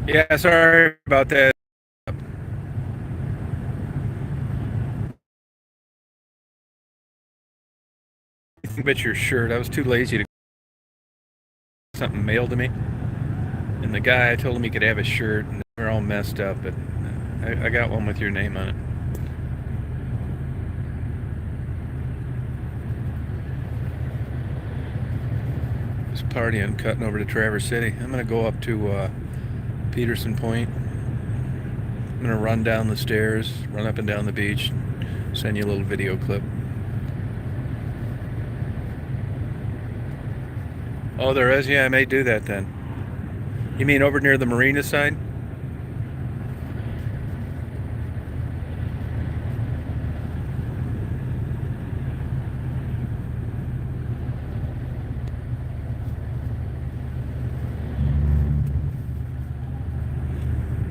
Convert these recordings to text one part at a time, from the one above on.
Yeah, sorry about that. Anything but your shirt. I was too lazy to get something mailed to me. And the guy, I told him he could have a shirt, and they're all messed up, but I got one with your name on it. Just partying, cutting over to Traverse City. I'm going to go up to Peterson Point. I'm going to run down the stairs, run up and down the beach, send you a little video clip. Oh, there is? Yeah, I may do that then. You mean over near the marina side?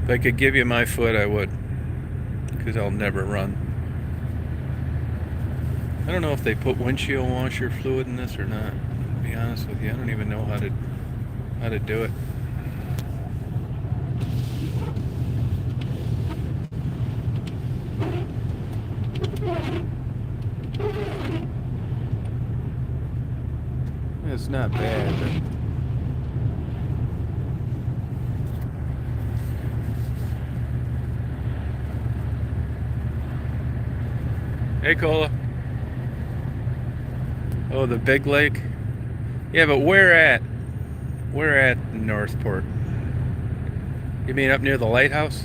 If I could give you my foot, I would, because I'll never run. I don't know if they put windshield washer fluid in this or not. To be honest with you, I don't even know how to do it. It's not bad, but hey, Cola. Oh, the big lake. Yeah, but where at? Where at Northport? You mean up near the lighthouse?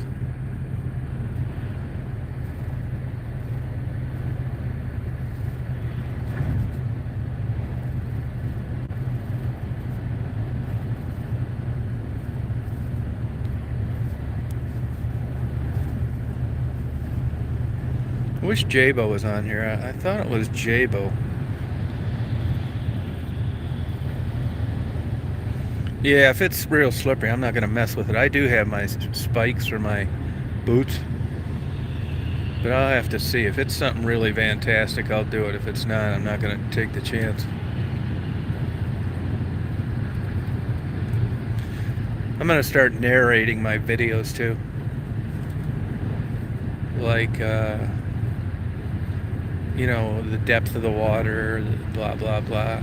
I wish Jabo was on here. I thought it was Jabo. Yeah, if it's real slippery, I'm not going to mess with it. I do have my spikes or my boots, but I'll have to see. If it's something really fantastic, I'll do it. If it's not, I'm not going to take the chance. I'm going to start narrating my videos too. Like, the depth of the water, blah, blah, blah.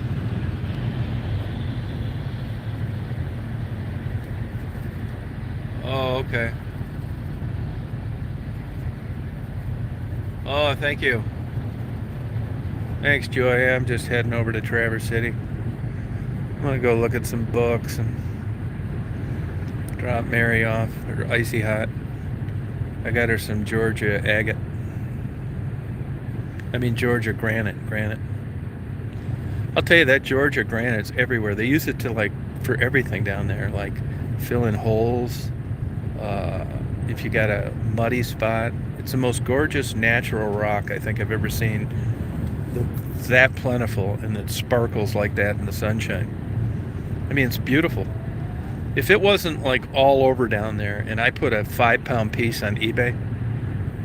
Oh, okay. Oh, thank you. Thanks, Joy. I'm just heading over to Traverse City. I'm gonna go look at some books and drop Mary off her icy hot. I got her some Georgia agate. I mean Georgia granite. I'll tell you that Georgia granite's everywhere. They use it to for everything down there, like fill in holes. Uh, if you got a muddy spot, it's the most gorgeous natural rock I think I've ever seen. That plentiful and that sparkles like that in the sunshine. I mean, it's beautiful. If it wasn't like all over down there and I put a 5 pound piece on eBay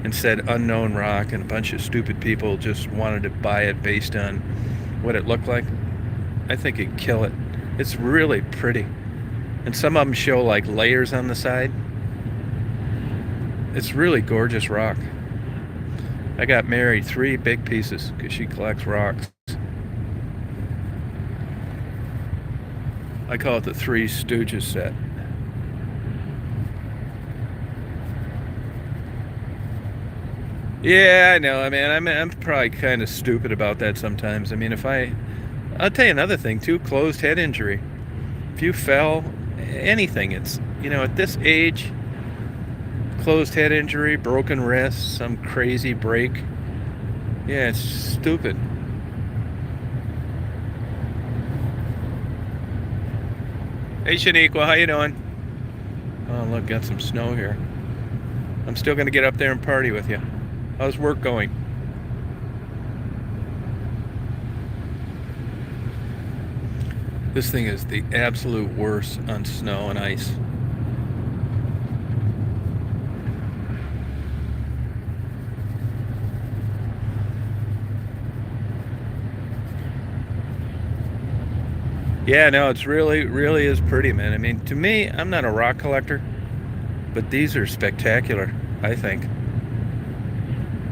and said unknown rock and a bunch of stupid people just wanted to buy it based on what it looked like, I think it'd kill it. It's really pretty. And some of them show like layers on the side. It's really gorgeous rock. I got Mary 3 big pieces because she collects rocks. I call it the Three Stooges set. Yeah, I know. I mean, I'm probably kind of stupid about that sometimes. I mean, I'll tell you another thing too. Closed head injury. If you fell, anything. It's at this age, closed head injury, broken wrist, some crazy break. Yeah, it's stupid. Hey, Shaniqua, how you doing? Oh, look, got some snow here. I'm still gonna get up there and party with you. How's work going? This thing is the absolute worst on snow and ice. Yeah, no, it's really, really is pretty, man. I mean, to me, I'm not a rock collector. but these are spectacular, I think.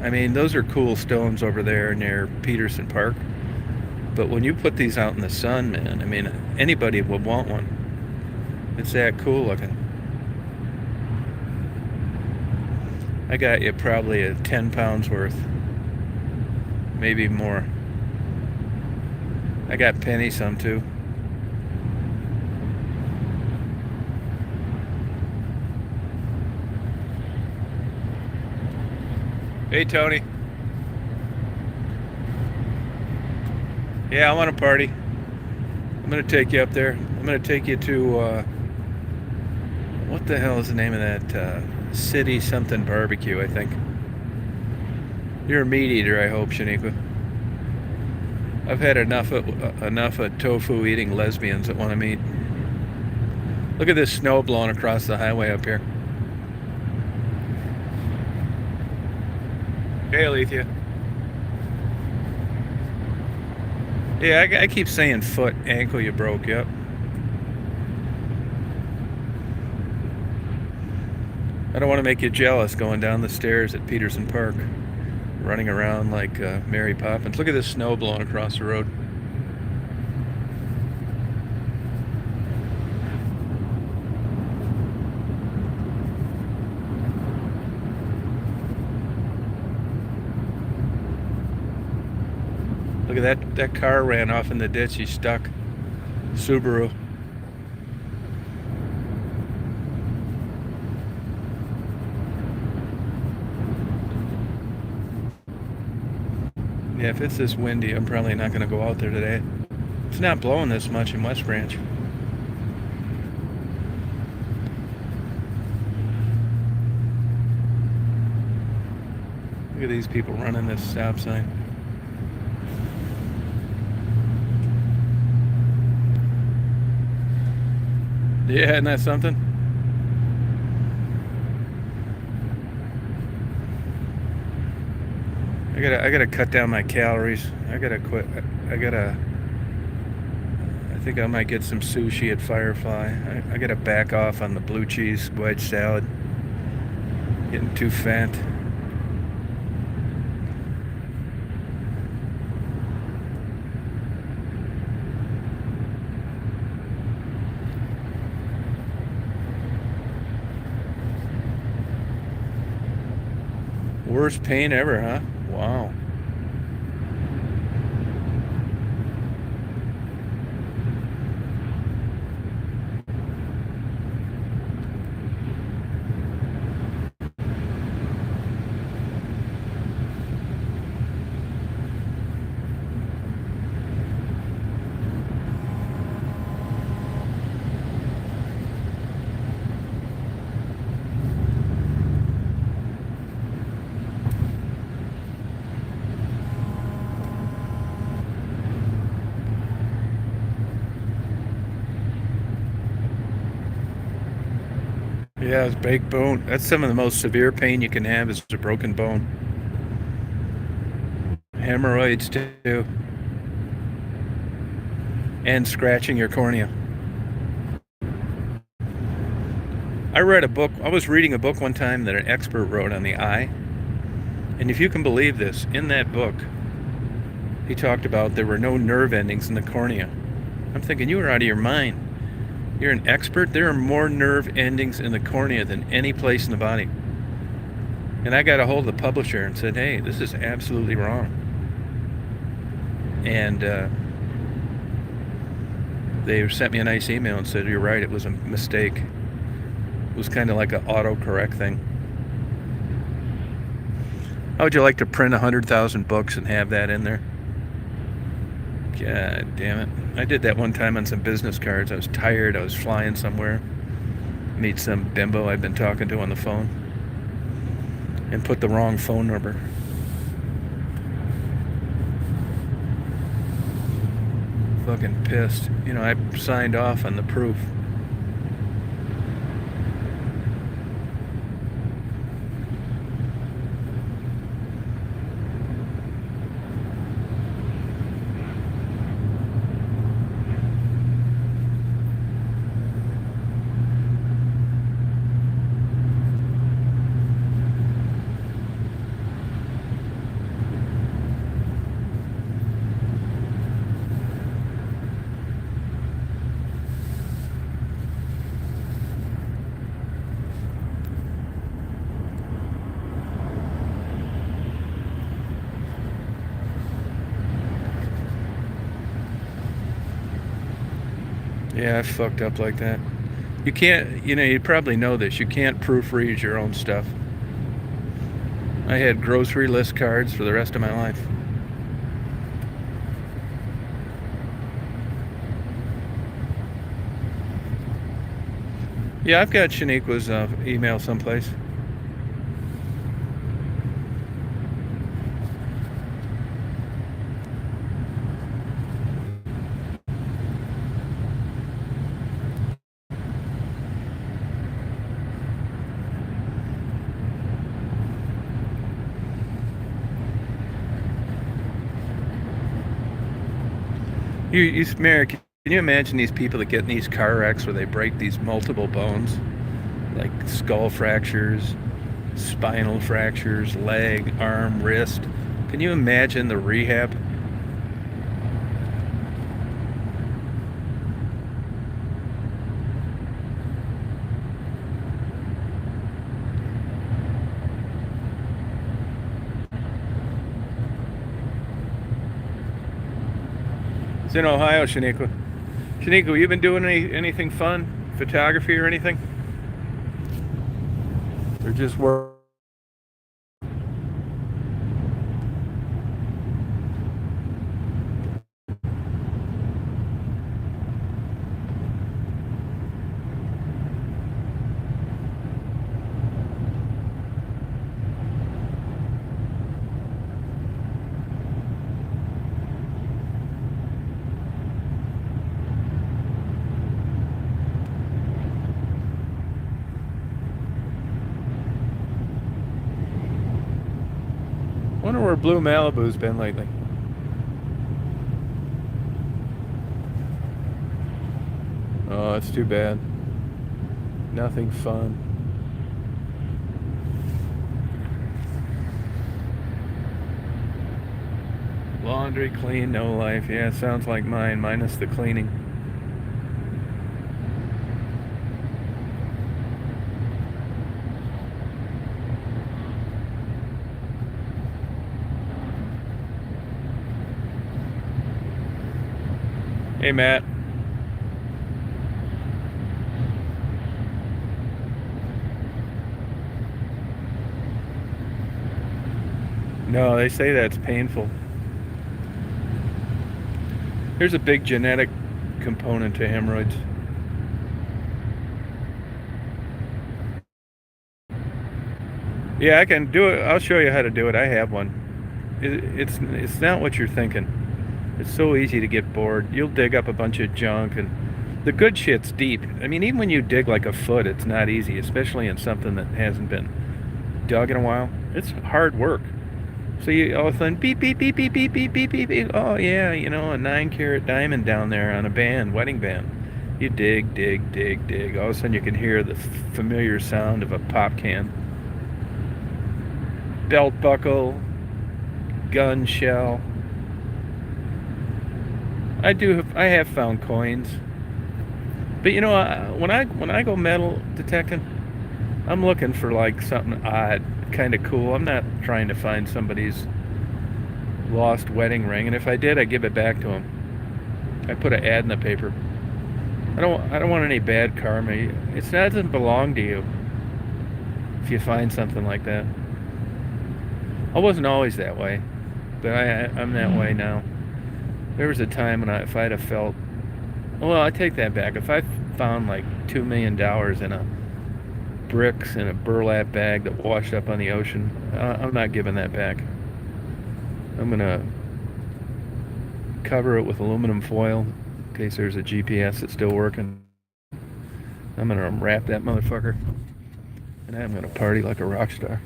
I mean, those are cool stones over there near Peterson Park. But when you put these out in the sun, man, I mean, anybody would want one. It's that cool looking. I got you probably a 10 pounds worth, maybe more. I got penny some too. Hey, Tony. Yeah, I want to party. I'm going to take you up there. I'm going to take you to, what the hell is the name of that, City something barbecue, I think. You're a meat eater, I hope, Shaniqua. I've had enough of tofu eating lesbians that want to meet. Look at this snow blowing across the highway up here. Hey, Alethea. Yeah, I keep saying foot, ankle you broke, yep. I don't want to make you jealous going down the stairs at Peterson Park, running around like Mary Poppins. Look at this snow blowing across the road. Look at that car ran off in the ditch. He's stuck. Subaru. Yeah, if it's this windy, I'm probably not going to go out there today. It's not blowing this much in West Branch. Look at these people running this stop sign. Yeah, isn't that something? I gotta cut down my calories. I gotta quit. I think I might get some sushi at Firefly. I gotta back off on the blue cheese wedge salad. Getting too fat. Worst pain ever, huh? Wow. Yeah, it's baked bone. That's some of the most severe pain you can have is a broken bone. Hemorrhoids too. And scratching your cornea. I read a book. I was reading a book one time that an expert wrote on the eye. And if you can believe this, in that book, he talked about there were no nerve endings in the cornea. I'm thinking, you are out of your mind. You're an expert. There are more nerve endings in the cornea than any place in the body. And I got a hold of the publisher and said, hey, this is absolutely wrong. And they sent me a nice email and said, you're right, it was a mistake. It was kind of like an autocorrect thing. How would you like to print 100,000 books and have that in there? God damn it. I did that one time on some business cards. I was tired. I was flying somewhere. Meet some bimbo I'd been talking to on the phone. And put the wrong phone number. Fucking pissed. You know, I signed off on the proof. Yeah, I fucked up like that. You can't, you probably know this. You can't proofread your own stuff. I had grocery list cards for the rest of my life. Yeah, I've got Shaniqua's email someplace. Mary, can you imagine these people that get in these car wrecks where they break these multiple bones, like skull fractures, spinal fractures, leg, arm, wrist? Can you imagine the rehab? It's in Ohio, Shaniqua. Shaniqua, you been doing anything fun? Photography or anything? Or just work? Wonder where Blue Malibu's been lately. Oh, it's too bad. Nothing fun. Laundry, clean, no life. Yeah, sounds like mine, minus the cleaning. Hey, Matt. No, they say that's painful. There's a big genetic component to hemorrhoids. Yeah, I can do it. I'll show you how to do it. I have one. It's not what you're thinking. It's so easy to get bored. You'll dig up a bunch of junk, and the good shit's deep. I mean, even when you dig like a foot, it's not easy, especially in something that hasn't been dug in a while. It's hard work. So you all of a sudden beep beep beep beep beep beep beep beep beep. Oh yeah, a 9 carat diamond down there on a band, wedding band. You dig, dig, dig, dig. All of a sudden you can hear the familiar sound of a pop can. Belt buckle, gun shell. I have found coins, but when I go metal detecting, I'm looking for like something odd, kind of cool. I'm not trying to find somebody's lost wedding ring, and if I did, I give it back to them. I put an ad in the paper. I don't want any bad karma. It doesn't belong to you if you find something like that. I wasn't always that way, but I'm that way now. There was a time when if I'd have felt, well, I take that back. If I found like $2 million in a bricks in a burlap bag that washed up on the ocean, I'm not giving that back. I'm gonna cover it with aluminum foil in case there's a GPS that's still working. I'm gonna wrap that motherfucker, and I'm gonna party like a rock star.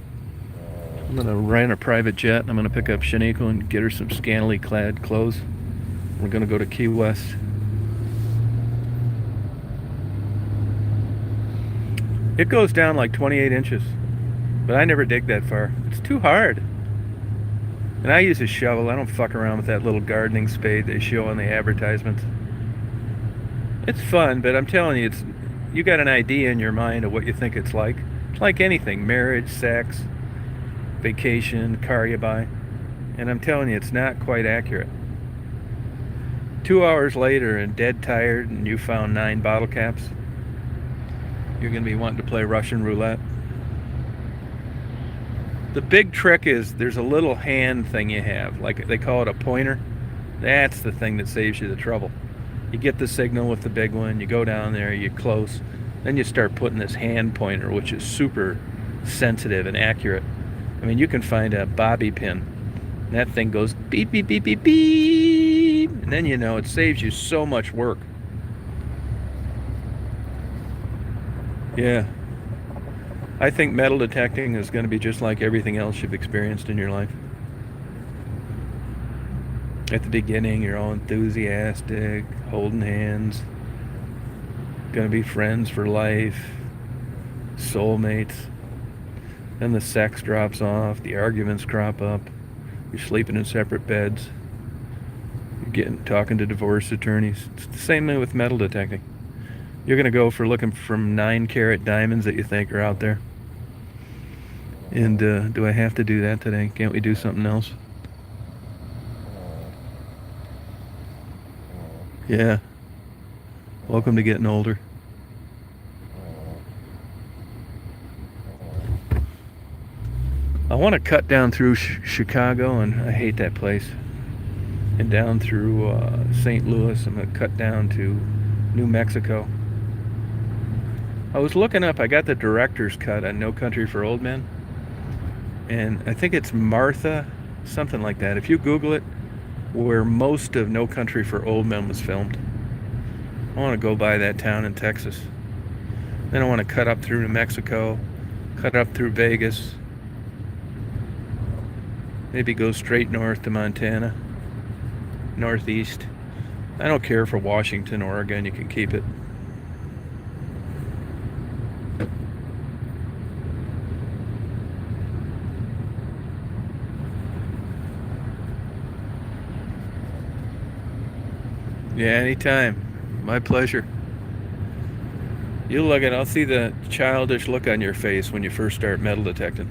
I'm gonna rent a private jet, and I'm gonna pick up Shaniqua and get her some scantily clad clothes. We're gonna go to Key West. It goes down like 28 inches, but I never dig that far. It's too hard. And I use a shovel. I don't fuck around with that little gardening spade they show on the advertisements. It's fun, but I'm telling you, you got an idea in your mind of what you think it's like. It's like anything, marriage, sex, vacation, car you buy. And I'm telling you, it's not quite accurate. 2 hours later and dead tired and you found 9 bottle caps, you're going to be wanting to play Russian roulette. The big trick is there's a little hand thing you have, like they call it a pointer. That's the thing that saves you the trouble. You get the signal with the big one, you go down there, you close, then you start putting this hand pointer, which is super sensitive and accurate. I mean, you can find a bobby pin, and that thing goes beep, beep, beep, beep, beep, and then you know it saves you so much work. Yeah. I think metal detecting is going to be just like everything else you've experienced in your life. At the beginning, you're all enthusiastic, holding hands, going to be friends for life, soulmates. Then the sex drops off, the arguments crop up, you're sleeping in separate beds, you're talking to divorce attorneys. It's the same thing with metal detecting. You're going to go for looking for 9-carat diamonds that you think are out there. And do I have to do that today? Can't we do something else? Yeah. Welcome to getting older. I want to cut down through Chicago, and I hate that place. And down through St. Louis. I'm going to cut down to New Mexico. I was looking up, I got the director's cut on No Country for Old Men. And I think it's Martha, something like that. If you Google it, where most of No Country for Old Men was filmed. I want to go by that town in Texas. Then I want to cut up through New Mexico, cut up through Vegas, maybe go straight north to Montana, northeast. I don't care for Washington, Oregon, you can keep it. Yeah, anytime. My pleasure. You look at it, I'll see the childish look on your face when you first start metal detecting.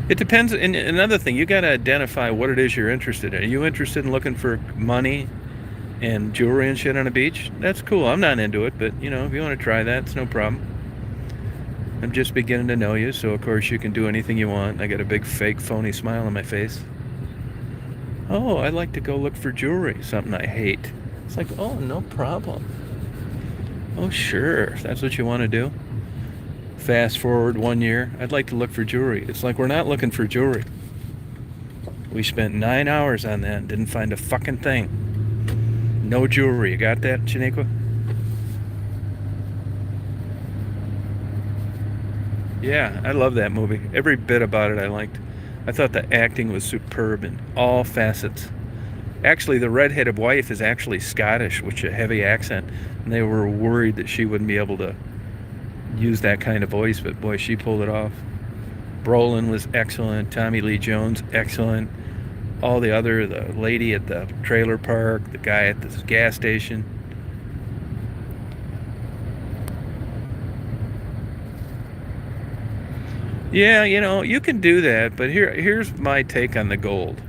It depends. And another thing, you got to identify what it is you're interested in. Are you interested in looking for money and jewelry and shit on a beach? That's cool. I'm not into it, but you know, if you want to try that, it's no problem. I'm just beginning to know you, so of course you can do anything you want. I got a big fake phony smile on my face. Oh, I like to go look for jewelry, something I hate. It's like, oh, no problem. Oh, sure, if that's what you want to do. Fast forward 1 year, I'd like to look for jewelry. It's like we're not looking for jewelry. We spent 9 hours on that and didn't find a fucking thing. No jewelry. You got that, Shaniqua? Yeah, I love that movie. Every bit about it I liked. I thought the acting was superb in all facets. Actually, the redheaded wife is actually Scottish, which is a heavy accent, and they were worried that she wouldn't be able to use that kind of voice, but boy, she pulled it off. Brolin was excellent. Tommy Lee Jones, excellent. All the lady at the trailer park, the guy at the gas station. Yeah, you know, you can do that, but here's my take on the gold.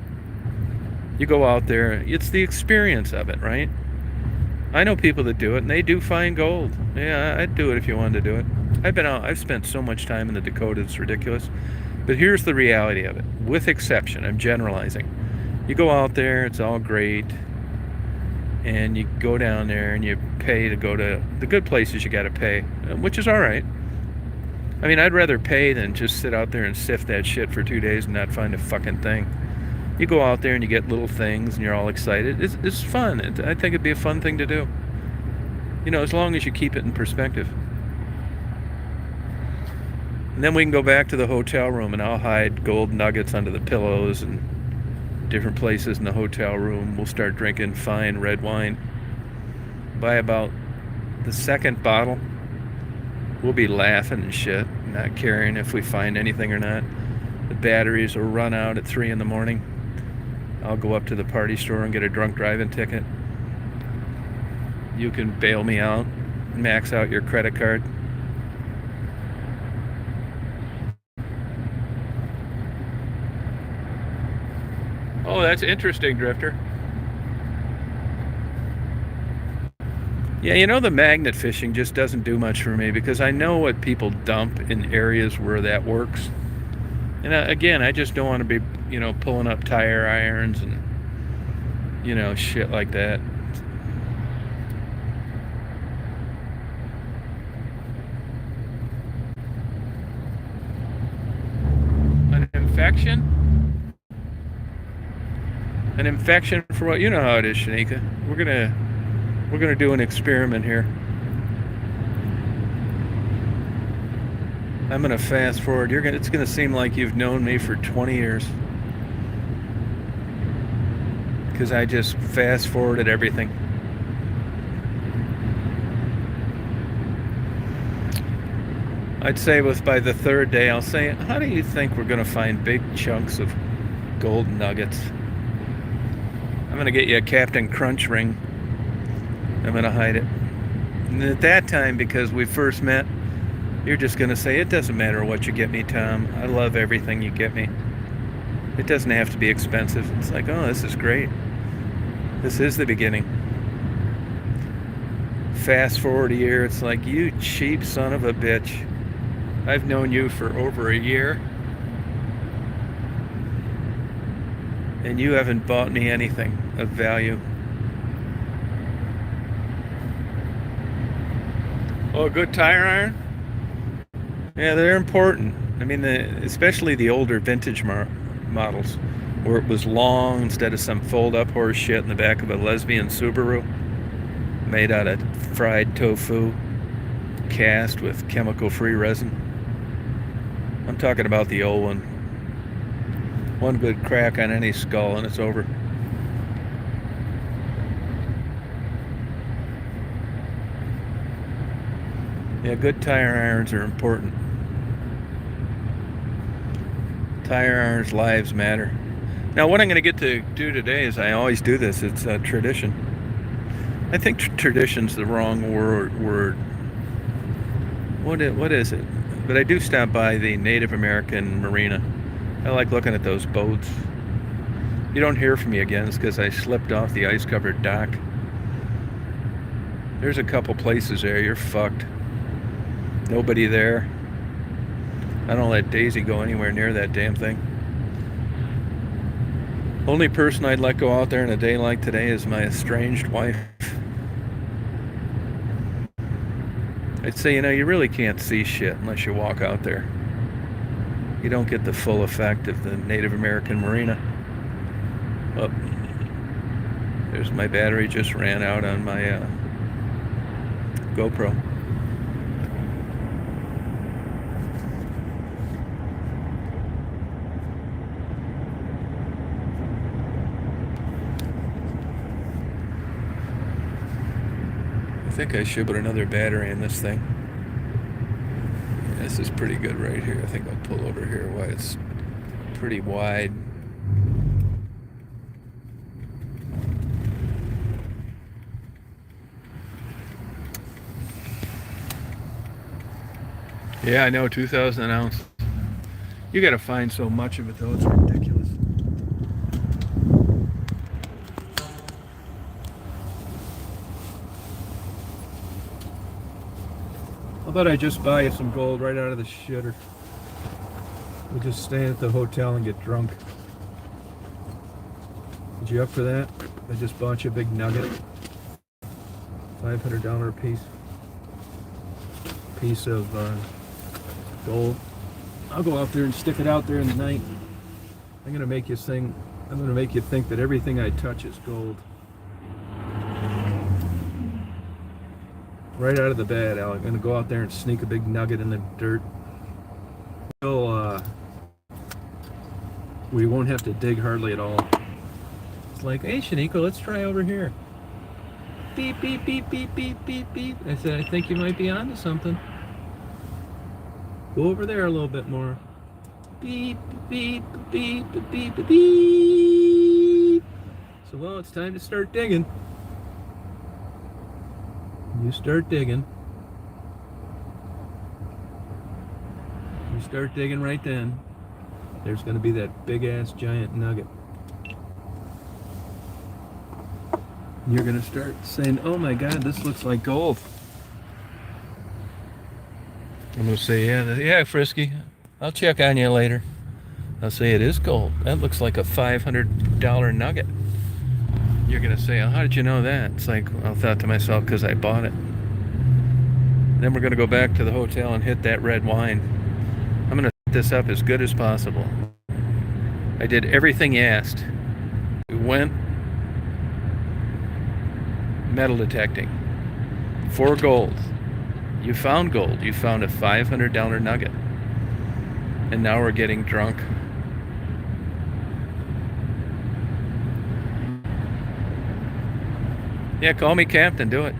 You go out there, it's the experience of it, right? I know people that do it, and they do find gold. Yeah, I'd do it if you wanted to do it. I've spent so much time in the Dakotas, it's ridiculous. But here's the reality of it, with exception, I'm generalizing. You go out there, it's all great, and you go down there and you pay to go to the good places you got to pay, which is all right. I mean, I'd rather pay than just sit out there and sift that shit for 2 days and not find a fucking thing. You go out there and you get little things and you're all excited. It's fun. I think it'd be a fun thing to do. You know, as long as you keep it in perspective. And then we can go back to the hotel room and I'll hide gold nuggets under the pillows and different places in the hotel room. We'll start drinking fine red wine. By about the second bottle, we'll be laughing and shit, not caring if we find anything or not. The batteries will run out at 3 in the morning. I'll go up to the party store and get a drunk driving ticket. You can bail me out, max out your credit card. Oh, that's interesting, Drifter. Yeah, you know, the magnet fishing just doesn't do much for me because I know what people dump in areas where that works. And again, I just don't want to be, pulling up tire irons and, shit like that. An infection? An infection for what? You know how it is, Shanika. We're gonna do an experiment here. I'm gonna fast forward. It's gonna seem like you've known me for 20 years. Because I just fast forwarded everything. I'd say by the third day, I'll say, how do you think we're gonna find big chunks of gold nuggets? I'm gonna get you a Captain Crunch ring. I'm gonna hide it. And at that time, because we first met, you're just gonna say, it doesn't matter what you get me, Tom. I love everything you get me. It doesn't have to be expensive. It's like, oh, this is great. This is the beginning. Fast forward a year, it's like, you cheap son of a bitch. I've known you for over a year, and you haven't bought me anything of value. Oh, a good tire iron? Yeah, they're important. I mean, especially the older vintage models, where it was long instead of some fold-up horse shit in the back of a lesbian Subaru, made out of fried tofu, cast with chemical-free resin. I'm talking about the old one. One good crack on any skull and it's over. Yeah, good tire irons are important. Tire irons, lives matter. Now, what I'm going to get to do today is, I always do this, it's a tradition. I think tradition's the wrong word. What is it? But I do stop by the Native American marina. I like looking at those boats. You don't hear from me again, it's because I slipped off the ice-covered dock. There's a couple places there, you're fucked. Nobody there. I don't let Daisy go anywhere near that damn thing. Only person I'd let go out there in a day like today is my estranged wife. I'd say, you really can't see shit unless you walk out there. You don't get the full effect of the Native American marina. Oh, there's my battery just ran out on my GoPro. I think I should put another battery in this thing. This is pretty good right here. I think I'll pull over here while it's pretty wide. Yeah, I know, 2,000 an ounce. You gotta find so much of it though, it's ridiculous. How about I just buy you some gold right out of the shitter? We'll just stay at the hotel and get drunk. Is you up for that? I just bought you a big nugget. $500 piece of gold. I'll go out there and stick it out there in the night. I'm gonna make you think that everything I touch is gold. Right out of the bat, Al. I'm gonna go out there and sneak a big nugget in the dirt. We won't have to dig hardly at all. It's like, hey, Shaniqua, let's try over here. Beep, beep, beep, beep, beep, beep, beep. I said, I think you might be onto something. Go over there a little bit more. Beep, beep, beep, beep, beep, beep. So, well, it's time to start digging. You start digging. You start digging right then. There's going to be that big-ass giant nugget. You're going to start saying, oh my God, this looks like gold. I'm going to say, yeah, Frisky. I'll check on you later. I'll say it is gold. That looks like a $500 nugget. You're going to say, oh, how did you know that? It's like, I thought to myself, because I bought it. Then we're going to go back to the hotel and hit that red wine. I'm going to set this up as good as possible. I did everything you asked. We went metal detecting for gold. You found gold. You found a $500 nugget. And now we're getting drunk. Yeah, call me Captain. Do it.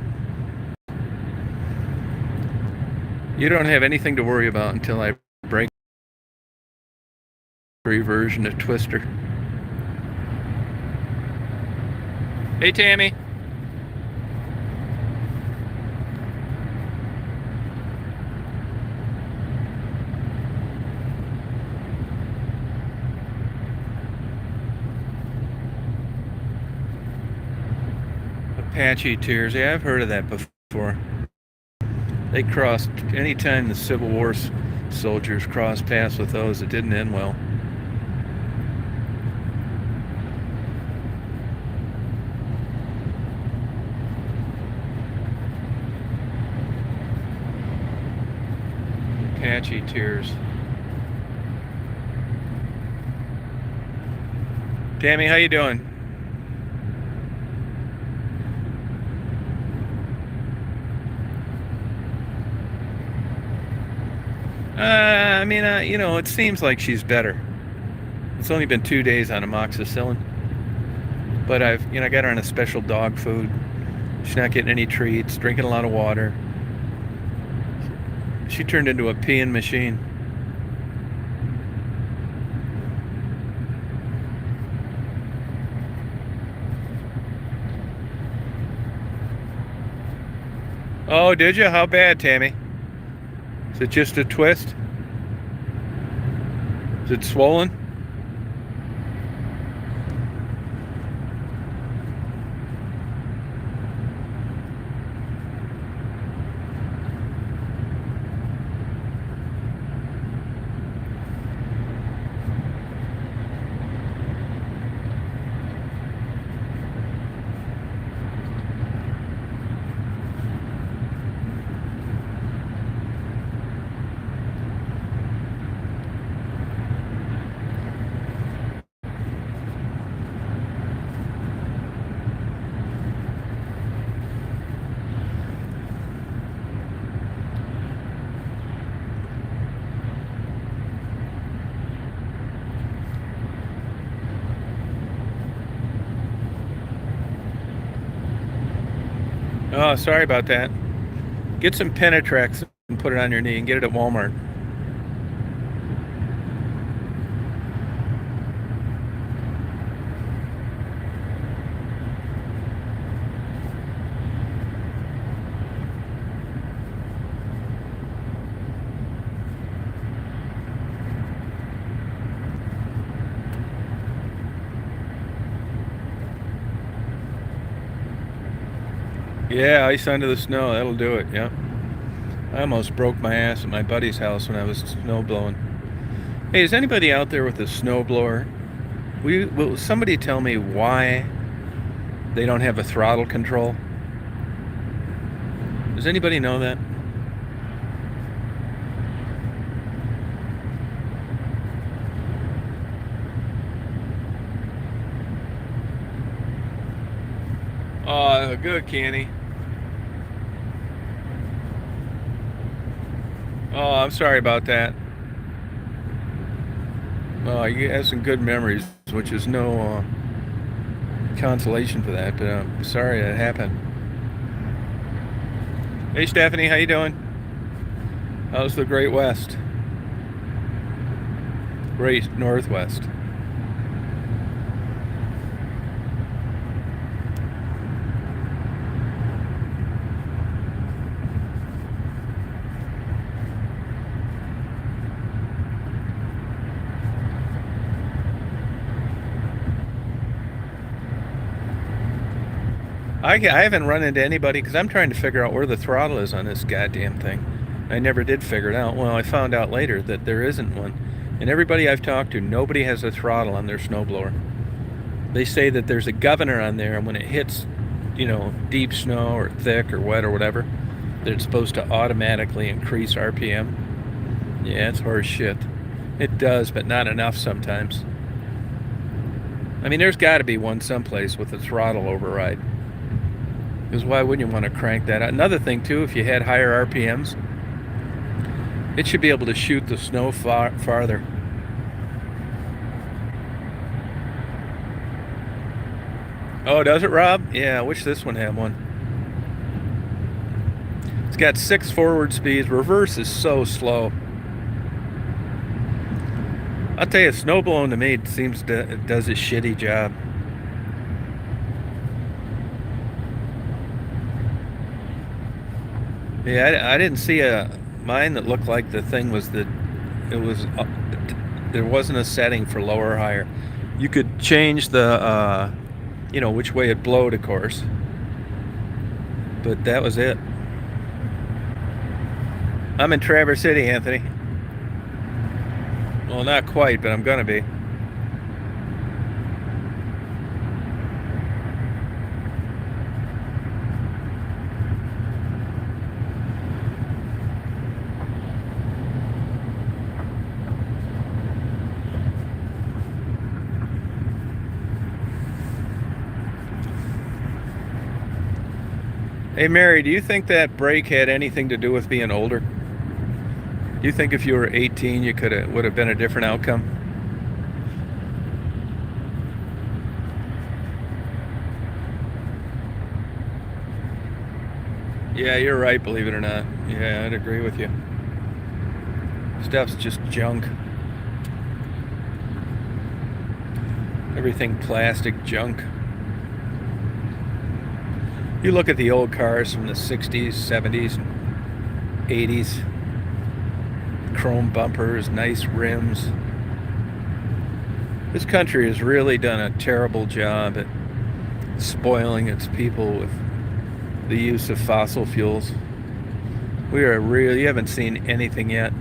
You don't have anything to worry about until I break free version of Twister. Hey, Tammy. Apache tears. Yeah, I've heard of that before. They crossed, anytime the Civil War soldiers crossed paths with those, it didn't end well. Apache tears. Tammy, how you doing? It seems like she's better. It's only been 2 days on amoxicillin, but I got her on a special dog food. She's not getting any treats, drinking a lot of water. She turned into a peeing machine. Oh, did you? How bad, Tammy? Is it just a twist? Is it swollen? Oh, sorry about that. Get some Penetrex and put it on your knee and get it at Walmart. Yeah, ice under the snow. That'll do it. Yeah. I almost broke my ass at my buddy's house when I was snow blowing. Hey, is anybody out there with a snow blower? Will somebody tell me why they don't have a throttle control? Does anybody know that? Oh, good, Kenny. Oh, I'm sorry about that. Oh, you have some good memories, which is no consolation for that, but I'm sorry that happened. Hey, Stephanie, how you doing? How's the Great West? Great Northwest. I haven't run into anybody because I'm trying to figure out where the throttle is on this goddamn thing. I never did figure it out. Well, I found out later that there isn't one. And everybody I've talked to, nobody has a throttle on their snowblower. They say that there's a governor on there, and when it hits, deep snow or thick or wet or whatever, that it's supposed to automatically increase RPM. Yeah, it's horse shit. It does, but not enough sometimes. I mean, there's got to be one someplace with a throttle override. Because why wouldn't you want to crank that out? Another thing, too, if you had higher RPMs, it should be able to shoot the snow farther. Oh, does it, Rob? Yeah, I wish this one had one. It's got 6 forward speeds. Reverse is so slow. I'll tell you, snowblowing to me seems to does a shitty job. Yeah, I didn't see mine that looked like the thing was that it was there wasn't a setting for lower or higher. You could change the which way it blowed, of course, but that was it. I'm in Traverse City, Anthony. Well, not quite, but I'm gonna be. Hey, Mary, do you think that break had anything to do with being older? Do you think if you were 18, you would have been a different outcome? Yeah, you're right, believe it or not. Yeah, I'd agree with you. Stuff's just junk. Everything plastic junk. You look at the old cars from the 60s, 70s, 80s. Chrome bumpers, nice rims. This country has really done a terrible job at spoiling its people with the use of fossil fuels. You haven't seen anything yet.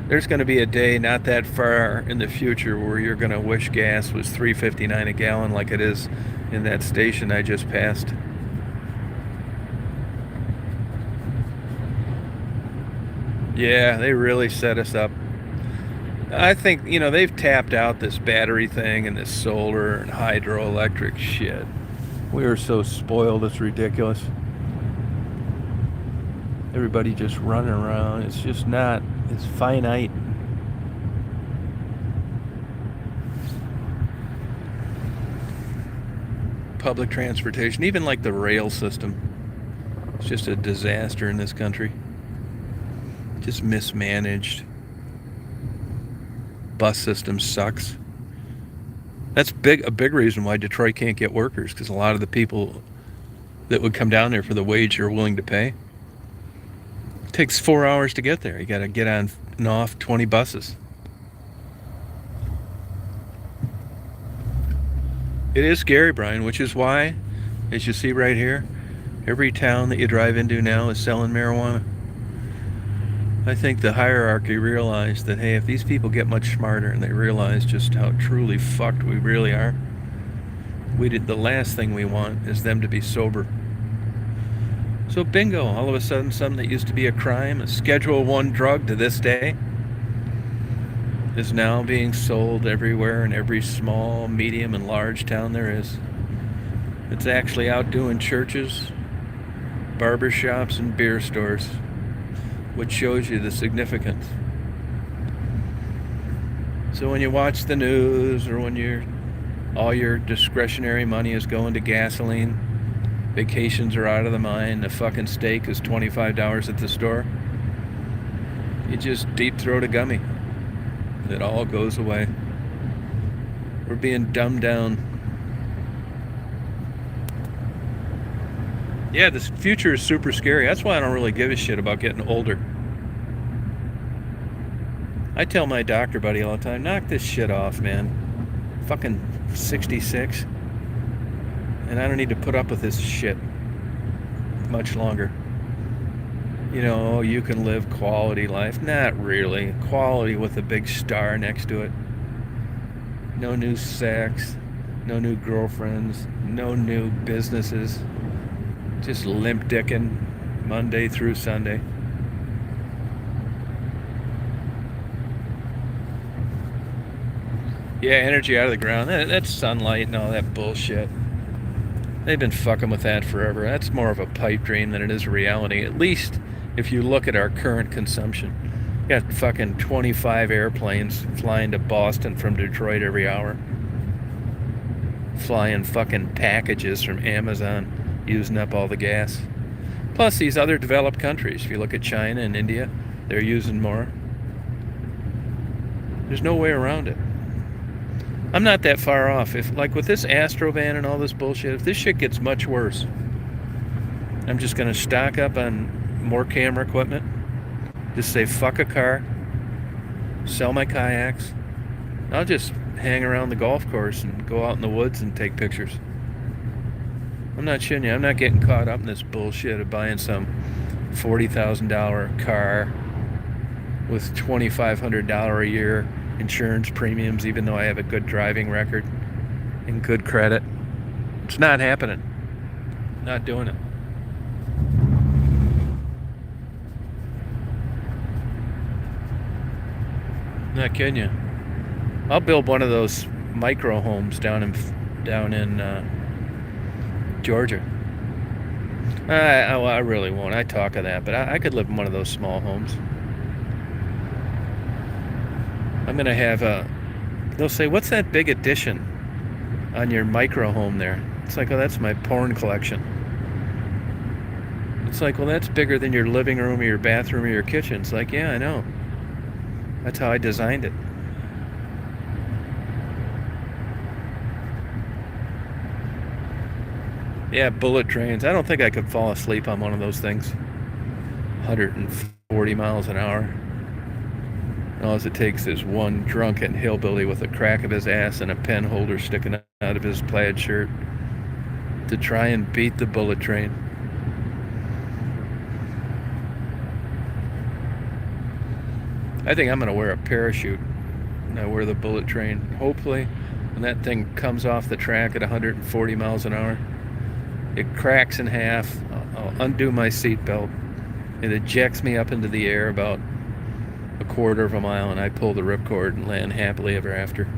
There's going to be a day not that far in the future where you're going to wish gas was $3.59 a gallon like it is in that station I just passed. Yeah, they really set us up. I think, they've tapped out this battery thing and this solar and hydroelectric shit. We are so spoiled, it's ridiculous. Everybody just running around. It's just not, it's finite. Public transportation, even like the rail system, it's just a disaster in this country. Just mismanaged. Bus system sucks. That's a big reason why Detroit can't get workers, because a lot of the people that would come down there for the wage you're willing to pay, it takes 4 hours to get there. You got to get on and off 20 buses. It is scary, Brian, which is why, as you see right here, every town that you drive into now is selling marijuana. I think the hierarchy realized that, hey, if these people get much smarter and they realize just how truly fucked we really are, the last thing we want is them to be sober. So bingo, all of a sudden something that used to be a crime, a Schedule 1 drug to this day, is now being sold everywhere in every small, medium, and large town there is. It's actually outdoing churches, barber shops, and beer stores, which shows you the significance. So when you watch the news, or when all your discretionary money is going to gasoline, vacations are out of the mind, the fucking steak is $25 at the store, you just deep throat a gummy. It all goes away. We're being dumbed down. Yeah, this future is super scary. That's why I don't really give a shit about getting older. I tell my doctor buddy all the time, knock this shit off, man. Fucking 66. And I don't need to put up with this shit much longer. You know, you can live quality life. Not really. Quality with a big star next to it. No new sex, no new girlfriends, no new businesses. Just limp dicking Monday through Sunday. Yeah, energy out of the ground. That's sunlight and all that bullshit. They've been fucking with that forever. That's more of a pipe dream than it is a reality. At least if you look at our current consumption. You got fucking 25 airplanes flying to Boston from Detroit every hour. Flying fucking packages from Amazon, using up all the gas. Plus these other developed countries. If you look at China and India, they're using more. There's no way around it. I'm not that far off. If, like with this Astrovan and all this bullshit, if this shit gets much worse, I'm just going to stock up on more camera equipment. Just say fuck a car. Sell my kayaks. I'll just hang around the golf course and go out in the woods and take pictures. I'm not shitting you. I'm not getting caught up in this bullshit of buying some $40,000 car with $2,500 a year insurance premiums, even though I have a good driving record and good credit. It's not happening. Not doing it. Not kidding you. I'll build one of those micro homes down in Georgia. I really won't. I talk of that, but I could live in one of those small homes. I'm gonna have a. They'll say, "What's that big addition on your micro home there?" It's like, "Oh, that's my porn collection." It's like, "Well, that's bigger than your living room or your bathroom or your kitchen." It's like, "Yeah, I know. That's how I designed it." Yeah, bullet trains. I don't think I could fall asleep on one of those things. 140 miles an hour. All it takes is one drunken hillbilly with a crack of his ass and a pen holder sticking out of his plaid shirt to try and beat the bullet train. I think I'm going to wear a parachute when I wear the bullet train. Hopefully, when that thing comes off the track at 140 miles an hour, it cracks in half. I'll undo my seatbelt. It ejects me up into the air about a quarter of a mile, and I pull the ripcord and land happily ever after.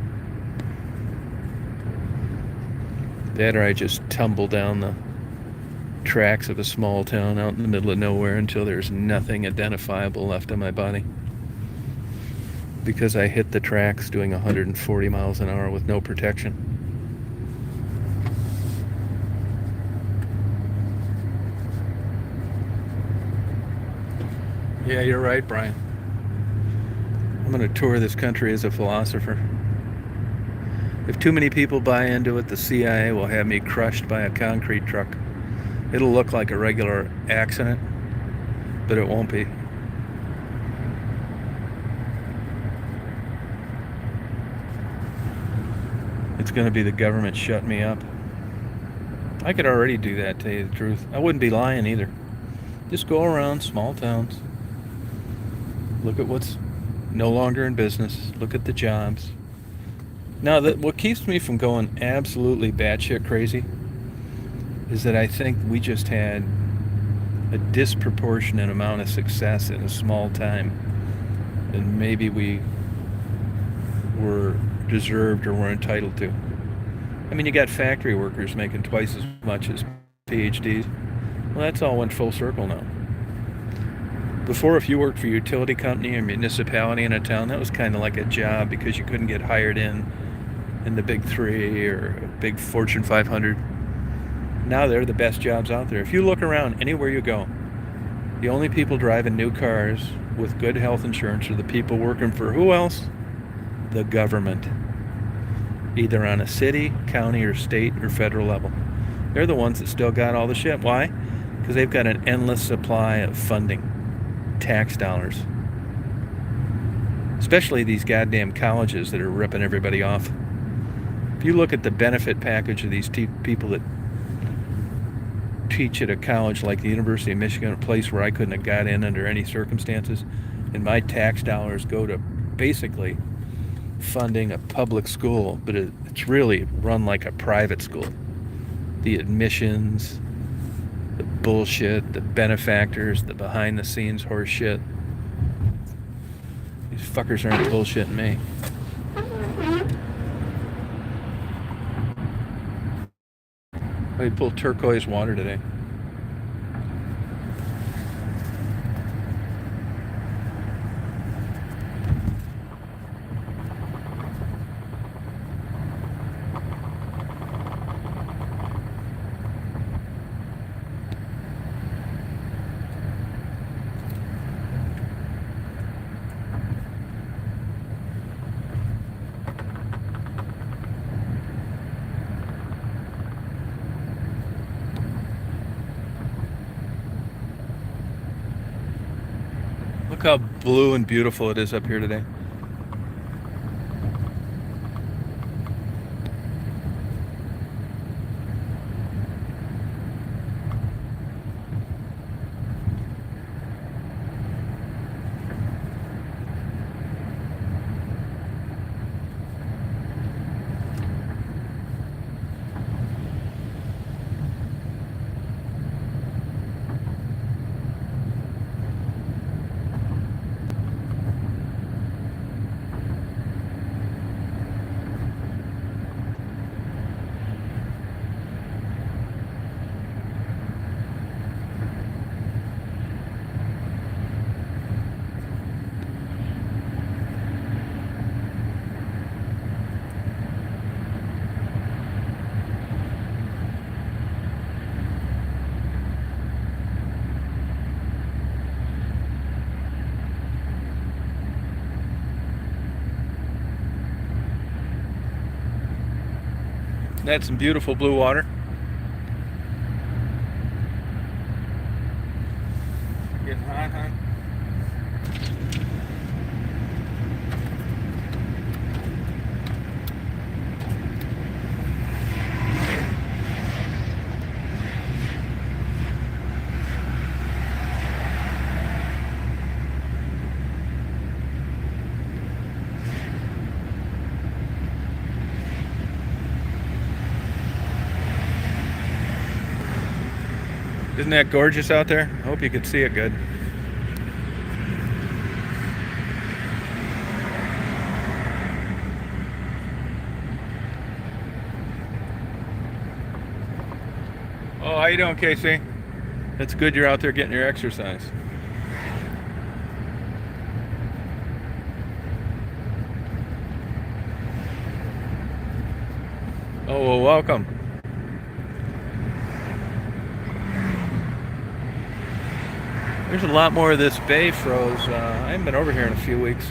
That or I just tumble down the tracks of a small town out in the middle of nowhere until there's nothing identifiable left on my body. Because I hit the tracks doing 140 miles an hour with no protection. Yeah, you're right, Brian. I'm going to tour this country as a philosopher. If too many people buy into it, the CIA will have me crushed by a concrete truck. It'll look like a regular accident, but it won't be. It's going to be the government shutting me up. I could already do that, to tell you the truth. I wouldn't be lying either. Just go around small towns. Look at what's no longer in business. Look at the jobs. Now, what keeps me from going absolutely batshit crazy is that I think we just had a disproportionate amount of success in a small time, and maybe we were deserved or were entitled to. I mean, you got factory workers making twice as much as PhDs. Well, that's all went full circle now. Before, if you worked for a utility company or municipality in a town, that was kind of like a job because you couldn't get hired in the big three or a big Fortune 500. Now they're the best jobs out there. If you look around anywhere you go, the only people driving new cars with good health insurance are the people working for who else? The government. Either on a city, county, or state, or federal level. They're the ones that still got all the shit. Why? Because they've got an endless supply of funding. Tax dollars. Especially these goddamn colleges that are ripping everybody off. If you look at the benefit package of these people that teach at a college like the University of Michigan, a place where I couldn't have got in under any circumstances, and my tax dollars go to basically funding a public school, but it's really run like a private school. The admissions, the bullshit, the benefactors, the behind-the-scenes horse shit. These fuckers aren't bullshitting me. They pulled turquoise water today. Look how blue and beautiful it is up here today. That's some beautiful blue water. Getting hot, huh? Isn't that gorgeous out there? I hope you could see it good. Oh, how you doing, Casey? It's good you're out there getting your exercise. Oh, well, welcome. There's a lot more of this bay froze. I haven't been over here in a few weeks.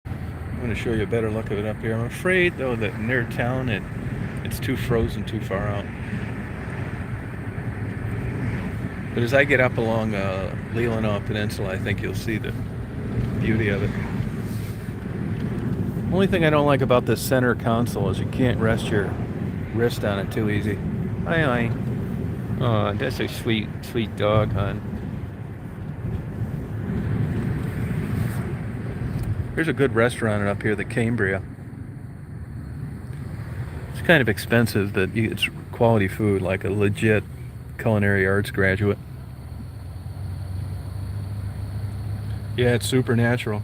I'm going to show you a better look of it up here. I'm afraid, though, that near town it's too frozen too far out. But as I get up along Leelanau Peninsula, I think you'll see the beauty of it. Only thing I don't like about this center console is you can't rest your wrist on it too easy. Hi. Oh, that's a sweet, sweet dog, hon. There's a good restaurant up here, the Cambria. It's kind of expensive, but it's quality food, like a legit culinary arts graduate. Yeah, it's supernatural.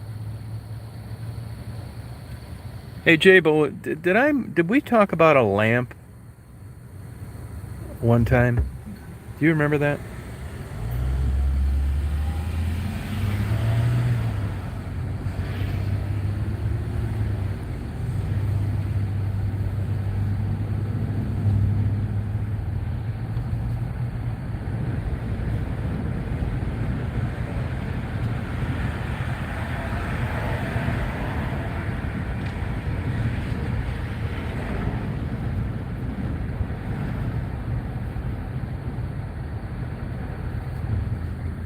Hey Jay, but did we talk about a lamp one time? Do you remember that?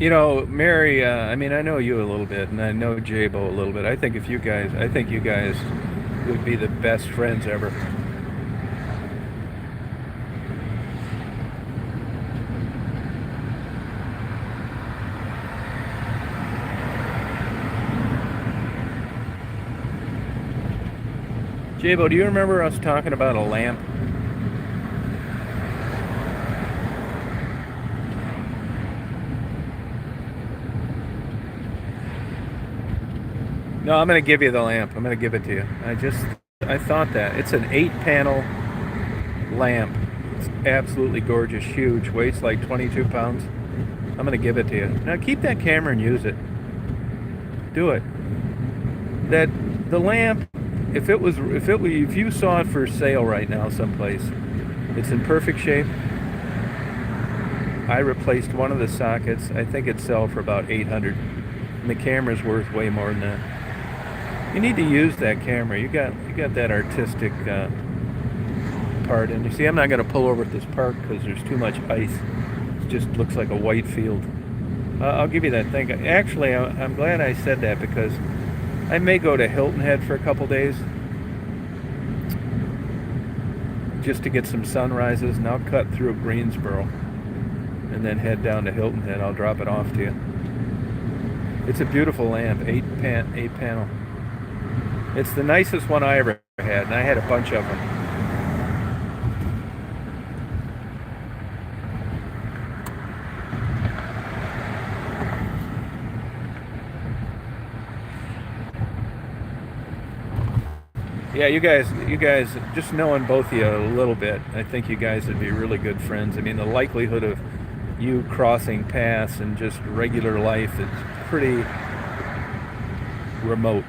Mary, I mean, I know you a little bit, and I know Jabo a little bit. I think you guys would be the best friends ever. Jabo, do you remember us talking about a lamp? No, I'm going to give you the lamp. I'm going to give it to you. I thought that. It's an 8-panel lamp. It's absolutely gorgeous, huge, weighs like 22 pounds. I'm going to give it to you. Now keep that camera and use it. Do it. That the lamp, if you saw it for sale right now someplace, it's in perfect shape. I replaced one of the sockets. I think it sell for about 800. And the camera's worth way more than that. You need to use that camera. You got that artistic part. And you see, I'm not going to pull over at this park because there's too much ice. It just looks like a white field. I'll give you that thing. Actually, I'm glad I said that because I may go to Hilton Head for a couple days just to get some sunrises, and I'll cut through Greensboro and then head down to Hilton Head. I'll drop it off to you. It's a beautiful lamp, 8-panel. It's the nicest one I ever had, and I had a bunch of them. Yeah, you guys, just knowing both of you a little bit, I think you guys would be really good friends. I mean, the likelihood of you crossing paths in just regular life is pretty remote.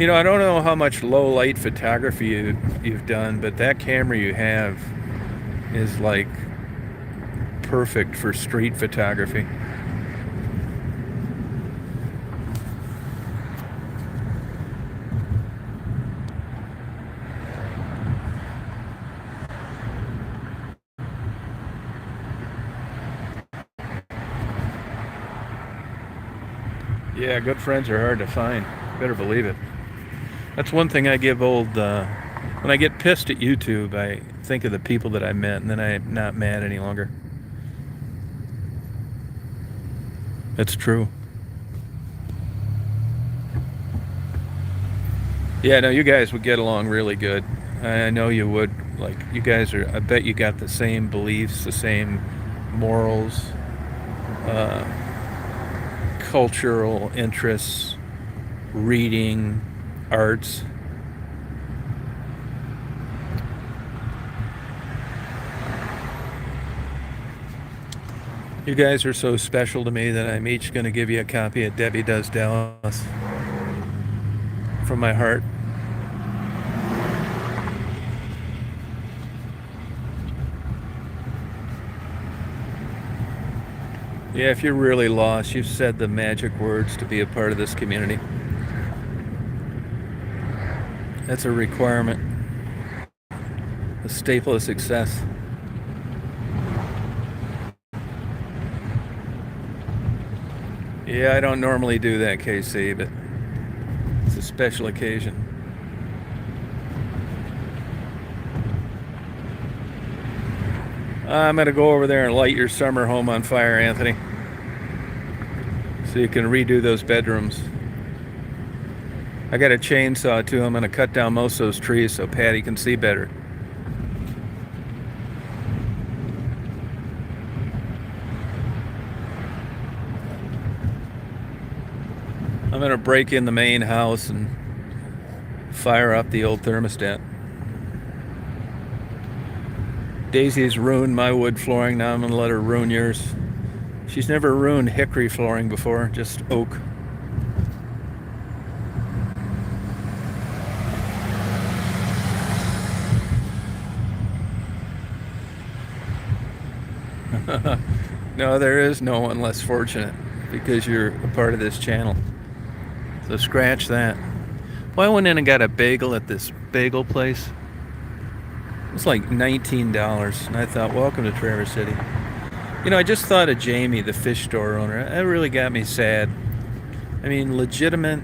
I don't know how much low light photography you've done, but that camera you have is like perfect for street photography. Yeah, good friends are hard to find. Better believe it. That's one thing I give old. When I get pissed at YouTube, I think of the people that I met, and then I'm not mad any longer. That's true. Yeah, no, you guys would get along really good. I know you would. Like, you guys are, I bet you got the same beliefs, the same morals, uh, cultural interests, reading, arts. You guys are so special to me that I'm each going to give you a copy of Debbie Does Dallas from my heart. Yeah, if you're really lost, you've said the magic words to be a part of this community. That's a requirement, a staple of success. Yeah, I don't normally do that, KC, but it's a special occasion. I'm going to go over there and light your summer home on fire, Anthony, so you can redo those bedrooms. I got a chainsaw too. I'm going to cut down most of those trees so Patty can see better. I'm going to break in the main house and fire up the old thermostat. Daisy's ruined my wood flooring. Now I'm going to let her ruin yours. She's never ruined hickory flooring before, just oak. No, there is no one less fortunate. because you're a part of this channel. So scratch that. Well, I went in and got a bagel at this bagel place. It's like $19, and I thought, welcome to Traverse City. You know, I just thought of Jamie, the fish store owner. That really got me sad. I mean, legitimate,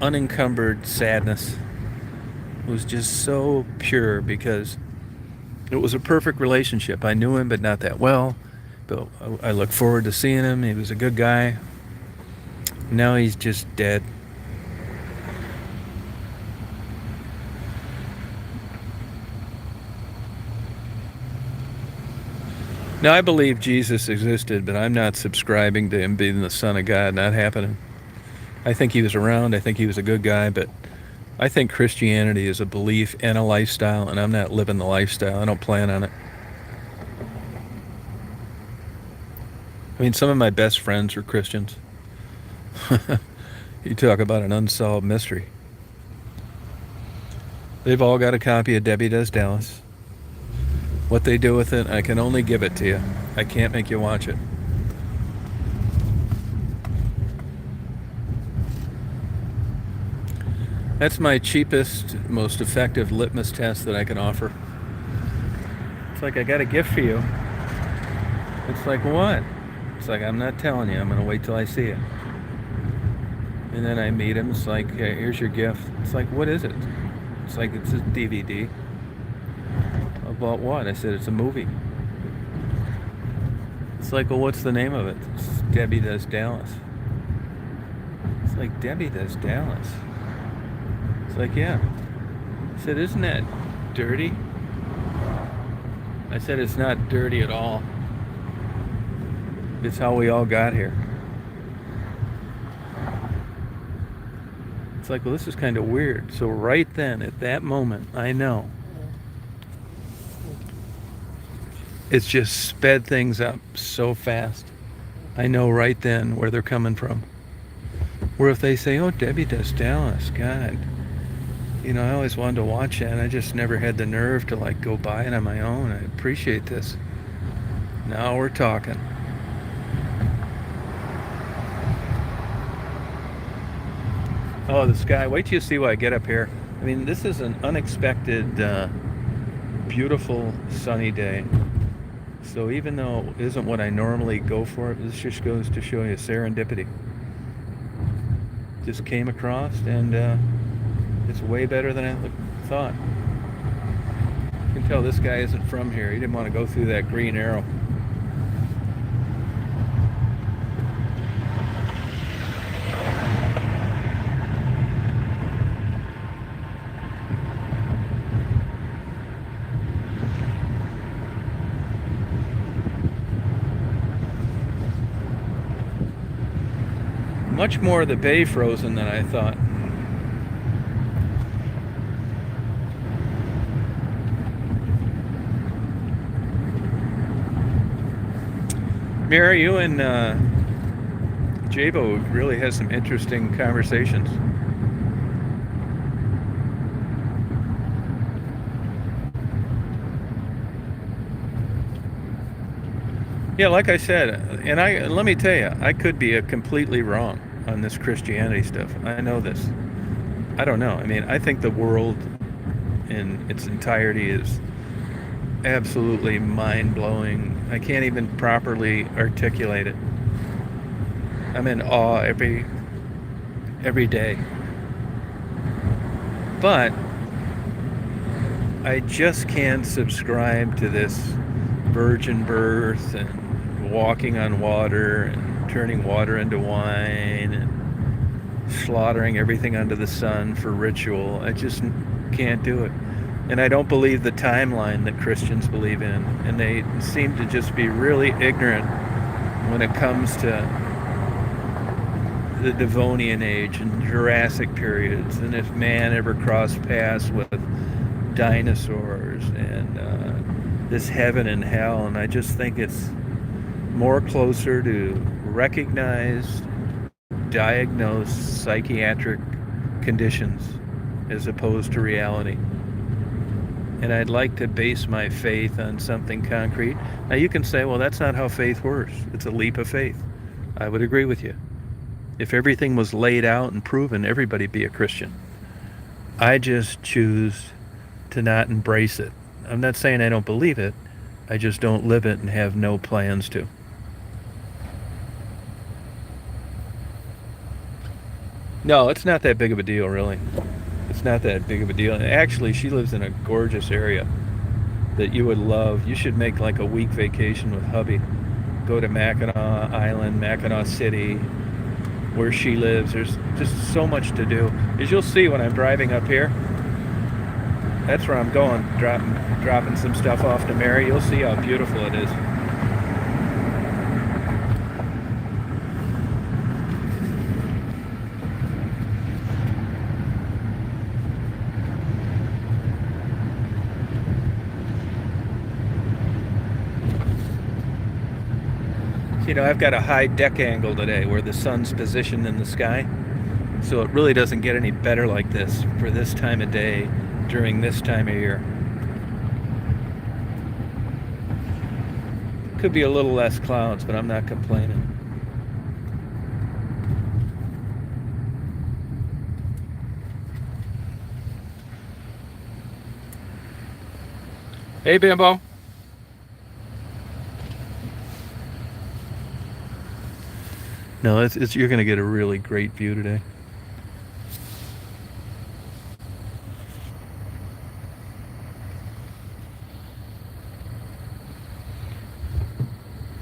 unencumbered sadness was just so pure because it was a perfect relationship. I knew him, but not that well. But I look forward to seeing him. He was a good guy. Now he's just dead. Now, I believe Jesus existed, but I'm not subscribing to him being the Son of God. Not happening. I think he was around. I think he was a good guy, but I think Christianity is a belief and a lifestyle, and I'm not living the lifestyle. I don't plan on it. I mean, some of my best friends are Christians. You talk about an unsolved mystery. They've all got a copy of Debbie Does Dallas. What they do with it, I can only give it to you. I can't make you watch it. That's my cheapest, most effective litmus test that I can offer. It's like, I got a gift for you. It's like, what? It's like, I'm not telling you. I'm going to wait till I see it. And then I meet him. It's like, hey, here's your gift. It's like, what is it? It's like, it's a DVD. About what? I said, it's a movie. It's like, well, what's the name of it? It's Debbie Does Dallas. It's like, Debbie Does Dallas. It's like, yeah. I said, isn't that dirty? I said, it's not dirty at all. It's how we all got here. It's like, well, this is kind of weird. So right then, at that moment, I know. It's just sped things up so fast. I know right then where they're coming from. Where if they say, oh, Debbie Does Dallas, God. You know, I always wanted to watch that. I just never had the nerve to like go buy it on my own. I appreciate this. Now we're talking. Oh, the sky. Wait till you see what I get up here. I mean, this is an unexpected, beautiful, sunny day. So even though it isn't what I normally go for, this just goes to show you serendipity. Just came across, and it's way better than I thought. You can tell this guy isn't from here. He didn't want to go through that green arrow. Much more of the bay frozen than I thought. Mary, you and Jabo really has some interesting conversations. Yeah, like I said, and let me tell you, I could be completely wrong on this Christianity stuff. I know this. I don't know. I mean, I think the world in its entirety is absolutely mind-blowing. I can't even properly articulate it. I'm in awe every day. But I just can't subscribe to this virgin birth and walking on water and turning water into wine and slaughtering everything under the sun for ritual. I just can't do it. And I don't believe the timeline that Christians believe in. And they seem to just be really ignorant when it comes to the Devonian age and Jurassic periods, and if man ever crossed paths with dinosaurs and this heaven and hell. And I just think it's more closer to recognized, diagnosed psychiatric conditions as opposed to reality. And I'd like to base my faith on something concrete. Now you can say, well, that's not how faith works. It's a leap of faith. I would agree with you. If everything was laid out and proven, everybody'd be a Christian. I just choose to not embrace it. I'm not saying I don't believe it. I just don't live it and have no plans to. No, it's not that big of a deal, really. It's not that big of a deal. Actually, she lives in a gorgeous area that you would love. You should make like a week vacation with hubby. Go to Mackinac Island, Mackinac City, where she lives. There's just so much to do. As you'll see when I'm driving up here, that's where I'm going, dropping some stuff off to Mary. You'll see how beautiful it is. You know, I've got a high deck angle today where the sun's positioned in the sky, so it really doesn't get any better like this for this time of day during this time of year. Could be a little less clouds, but I'm not complaining. Hey, Bimbo. No, it's you're going to get a really great view today.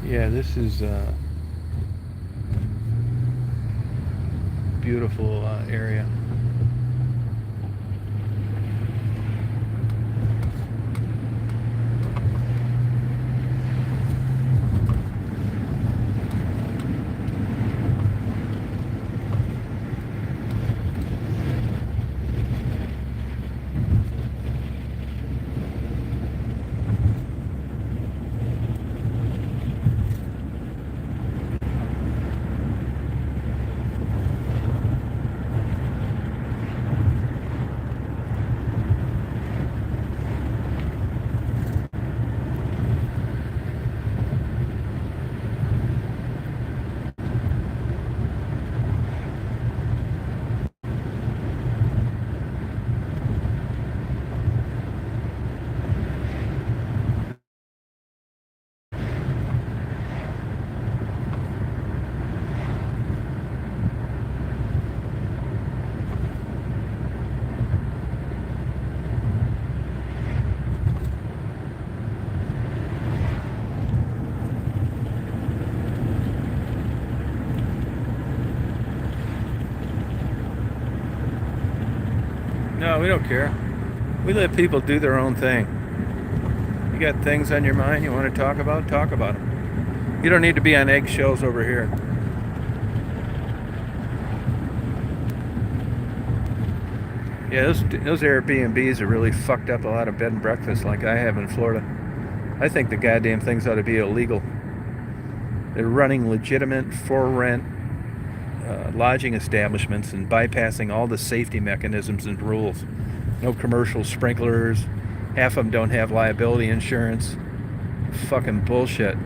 Yeah, this is a beautiful area. No, we don't care. We let people do their own thing. You got things on your mind you want to talk about them. You don't need to be on eggshells over here. Yeah, those Airbnbs have really fucked up a lot of bed and breakfast like I have in Florida. I think the goddamn things ought to be illegal. They're running legitimate for rent lodging establishments and bypassing all the safety mechanisms and rules. No commercial sprinklers. Half of them don't have liability insurance. Fucking bullshit.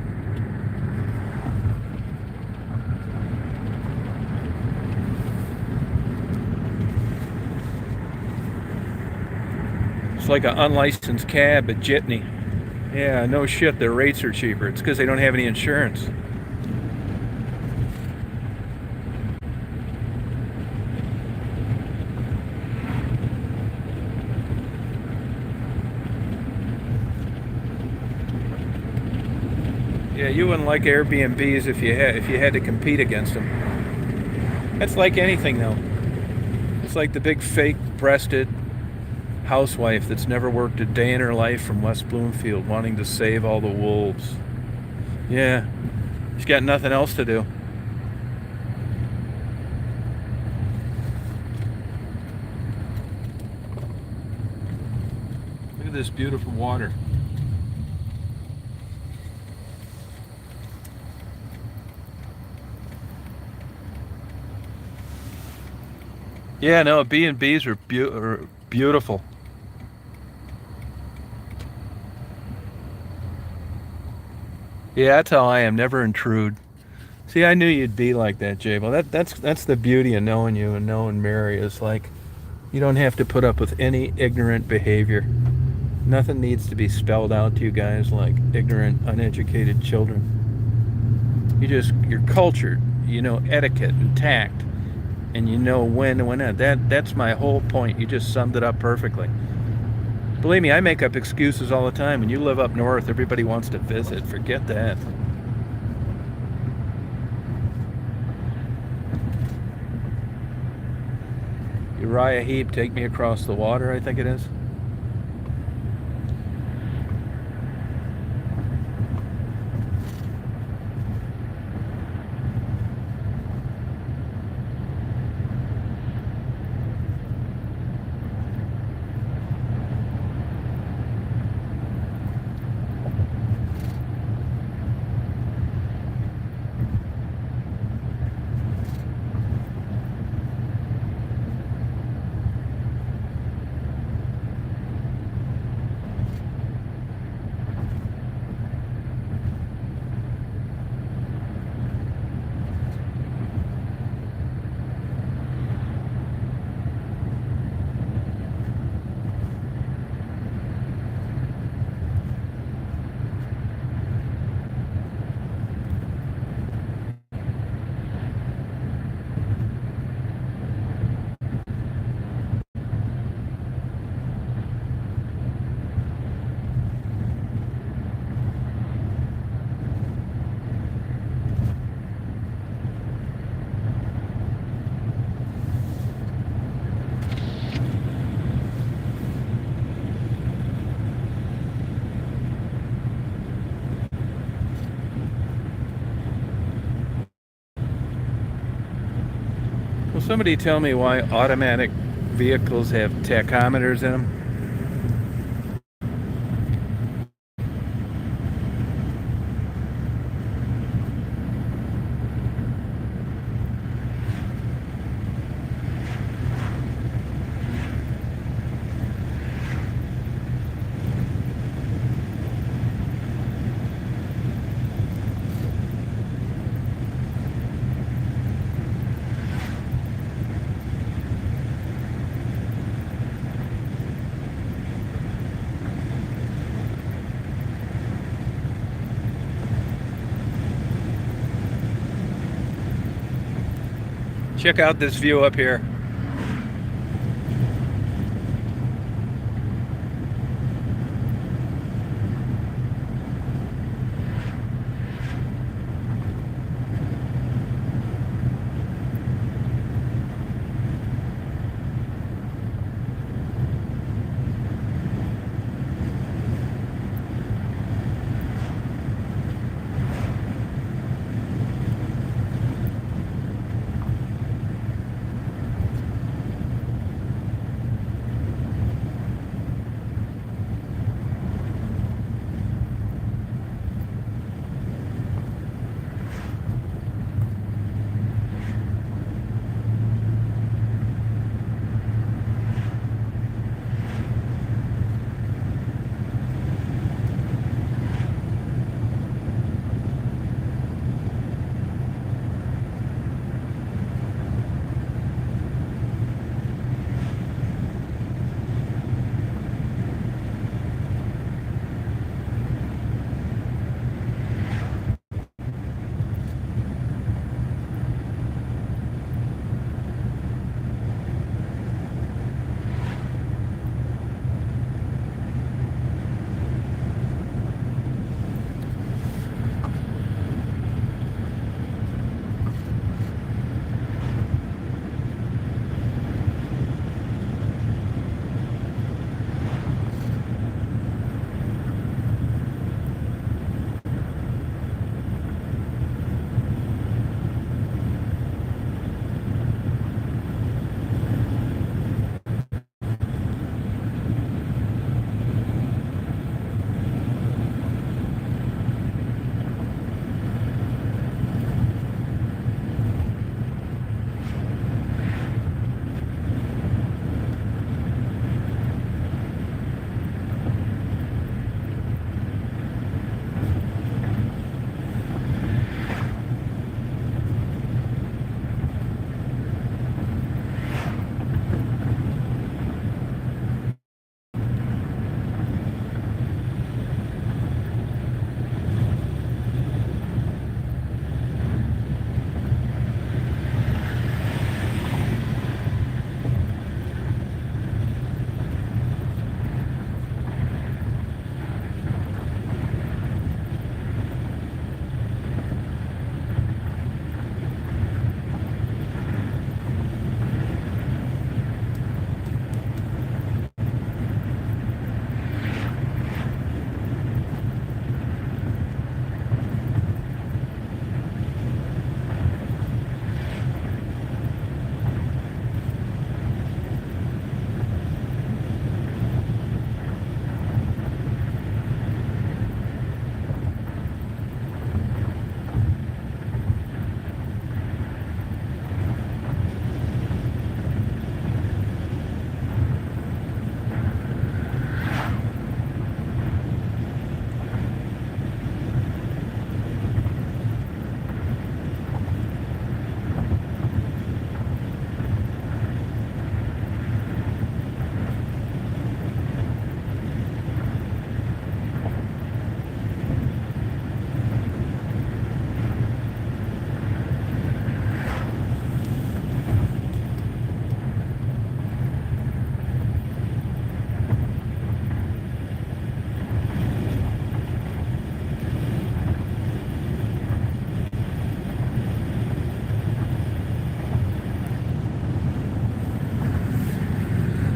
It's like an unlicensed cab at Jitney. Yeah, no shit, their rates are cheaper. It's because they don't have any insurance. Yeah, you wouldn't like Airbnbs if you had to compete against them. That's like anything, though. It's like the big fake-breasted housewife that's never worked a day in her life from West Bloomfield, wanting to save all the wolves. Yeah, she's got nothing else to do. Look at this beautiful water. Yeah, no, B&Bs are beautiful. Yeah, that's how I am. Never intrude. See, I knew you'd be like that, Jay. Well, that's the beauty of knowing you and knowing Mary is like you don't have to put up with any ignorant behavior. Nothing needs to be spelled out to you guys like ignorant, uneducated children. You're cultured. You know etiquette and tact, and you know when and when not. That's my whole point. You just summed it up perfectly. Believe me, I make up excuses all the time. When you live up north, everybody wants to visit. Forget that. Uriah Heep, take me across the water, I think it is. Will somebody tell me why automatic vehicles have tachometers in them? Check out this view up here.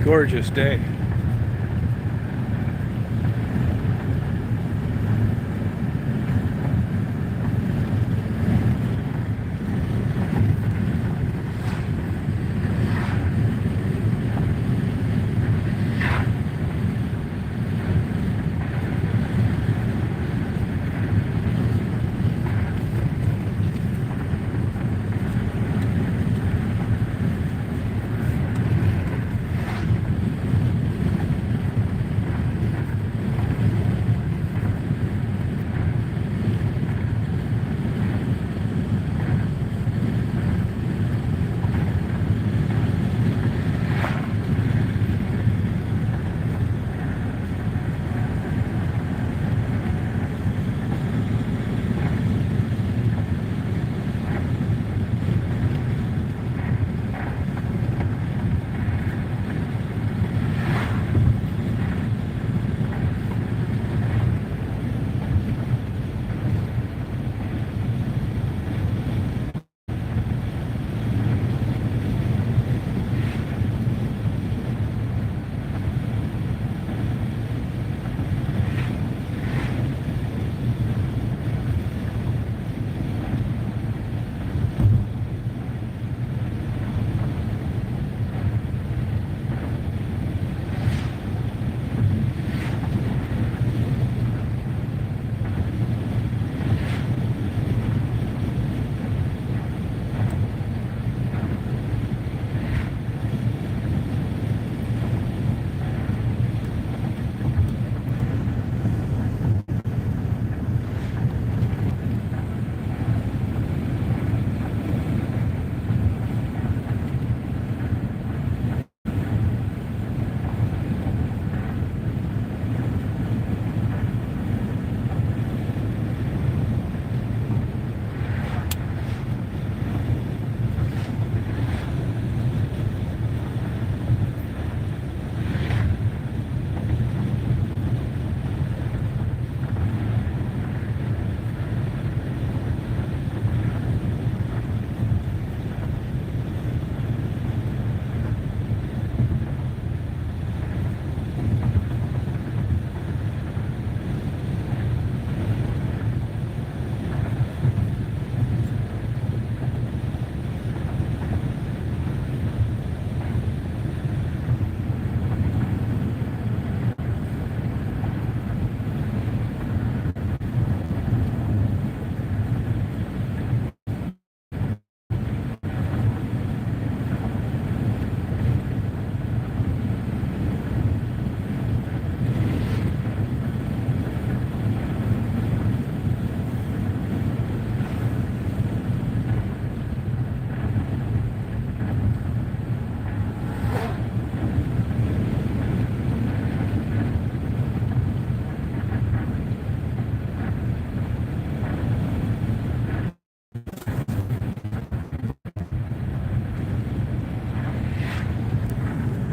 Gorgeous day.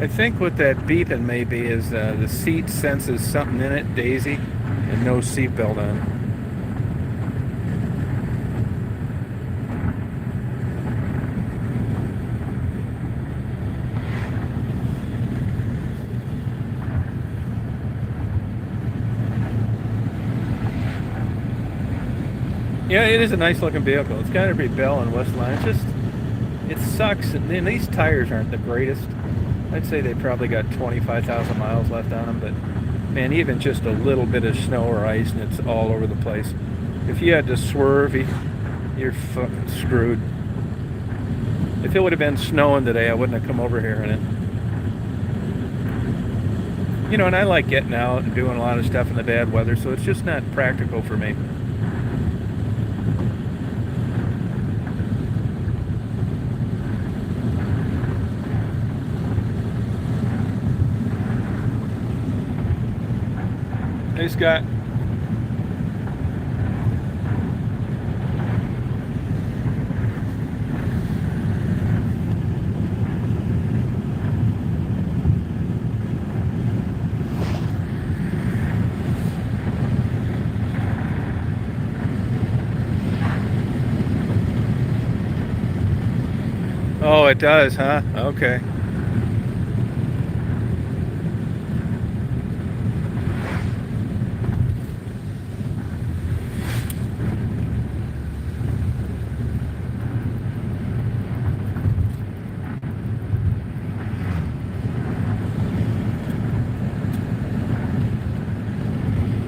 I think what that beeping may be is the seat senses something in it, Daisy, and no seatbelt on. Yeah, it is a nice looking vehicle. It's got every bell and whistle on it. It sucks. And these tires aren't the greatest. I'd say they probably got 25,000 miles left on them, but man, even just a little bit of snow or ice and it's all over the place. If you had to swerve, you're fucking screwed. If it would have been snowing today, I wouldn't have come over here in it. You know, and I like getting out and doing a lot of stuff in the bad weather, so it's just not practical for me. Hey, Scott. Oh, it does, huh? Okay.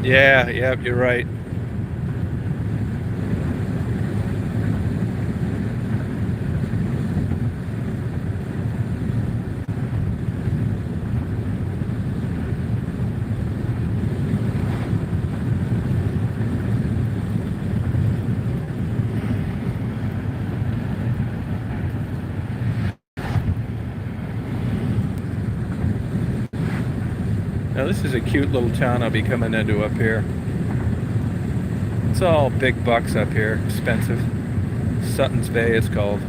Yeah, yeah, you're right. Now this is a cute little town I'll be coming into up here. It's all big bucks up here, expensive. Sutton's Bay it's called.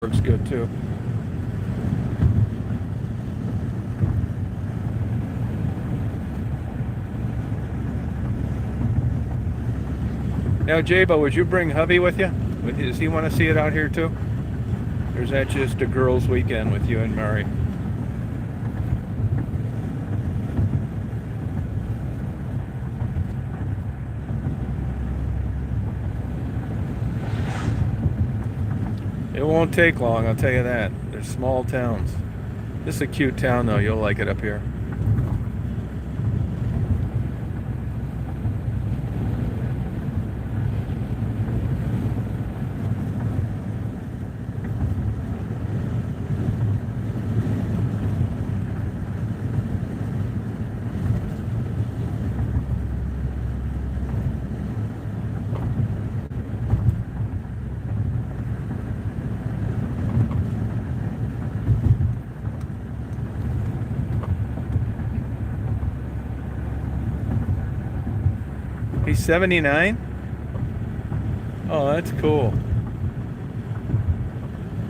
Works good too. Now, Jabo, would you bring hubby with you? Does he want to see it out here too? Or is that just a girls' weekend with you and Murray? It won't take long, I'll tell you that. They're small towns. This is a cute town, though. You'll like it up here. He's 79? Oh, that's cool.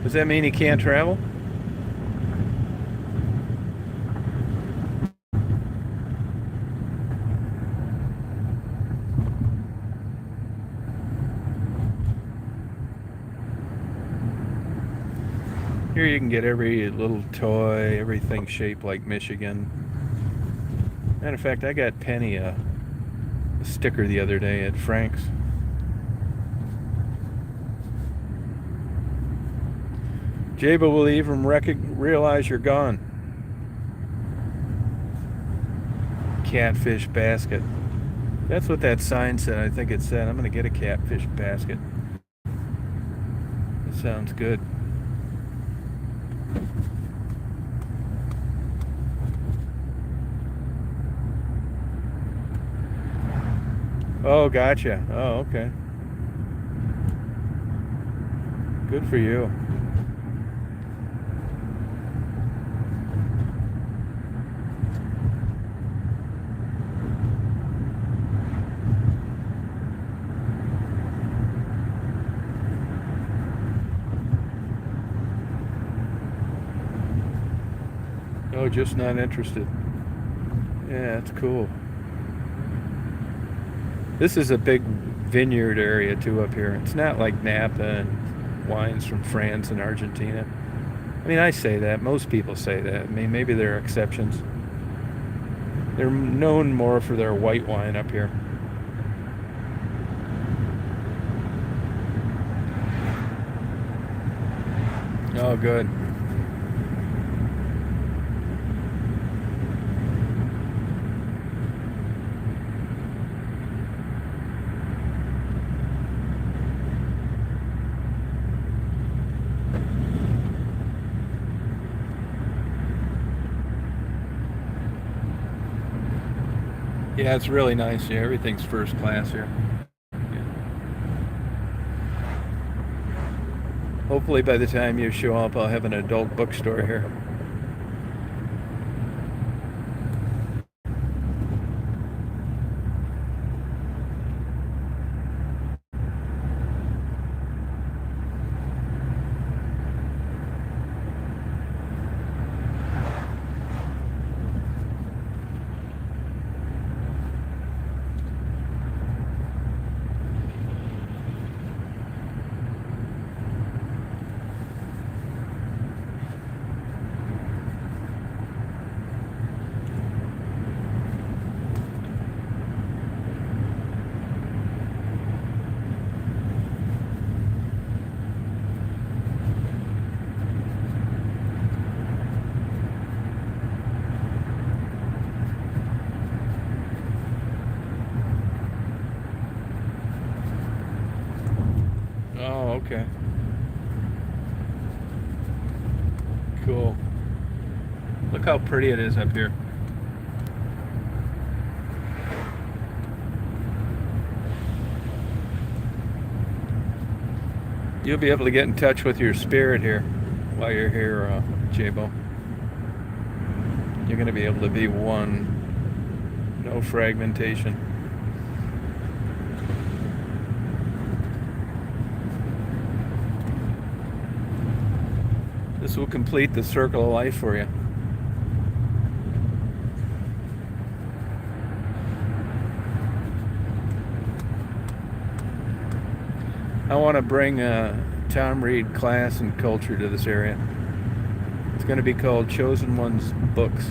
Does that mean he can't travel? Here you can get every little toy, everything shaped like Michigan. Matter of fact, I got Penny a sticker the other day at Frank's. Jaba will even realize you're gone. Catfish basket. That's what that sign said. I think it said, I'm going to get a catfish basket. That sounds good. Oh, gotcha. Oh, okay. Good for you. Oh, just not interested. Yeah, that's cool. This is a big vineyard area too up here. It's not like Napa and wines from France and Argentina. I mean, I say that. Most people say that. I mean, maybe there are exceptions. They're known more for their white wine up here. Oh, good. Yeah, it's really nice. Yeah, everything's first class here. Yeah. Hopefully, by the time you show up, I'll have an adult bookstore here. okay. Cool. Look how pretty it is up here. You'll be able to get in touch with your spirit here while you're here, Jabo. You're going to be able to be one, no fragmentation. This will complete the circle of life for you. I want to bring Tom Reed class and culture to this area. It's going to be called Chosen Ones Books.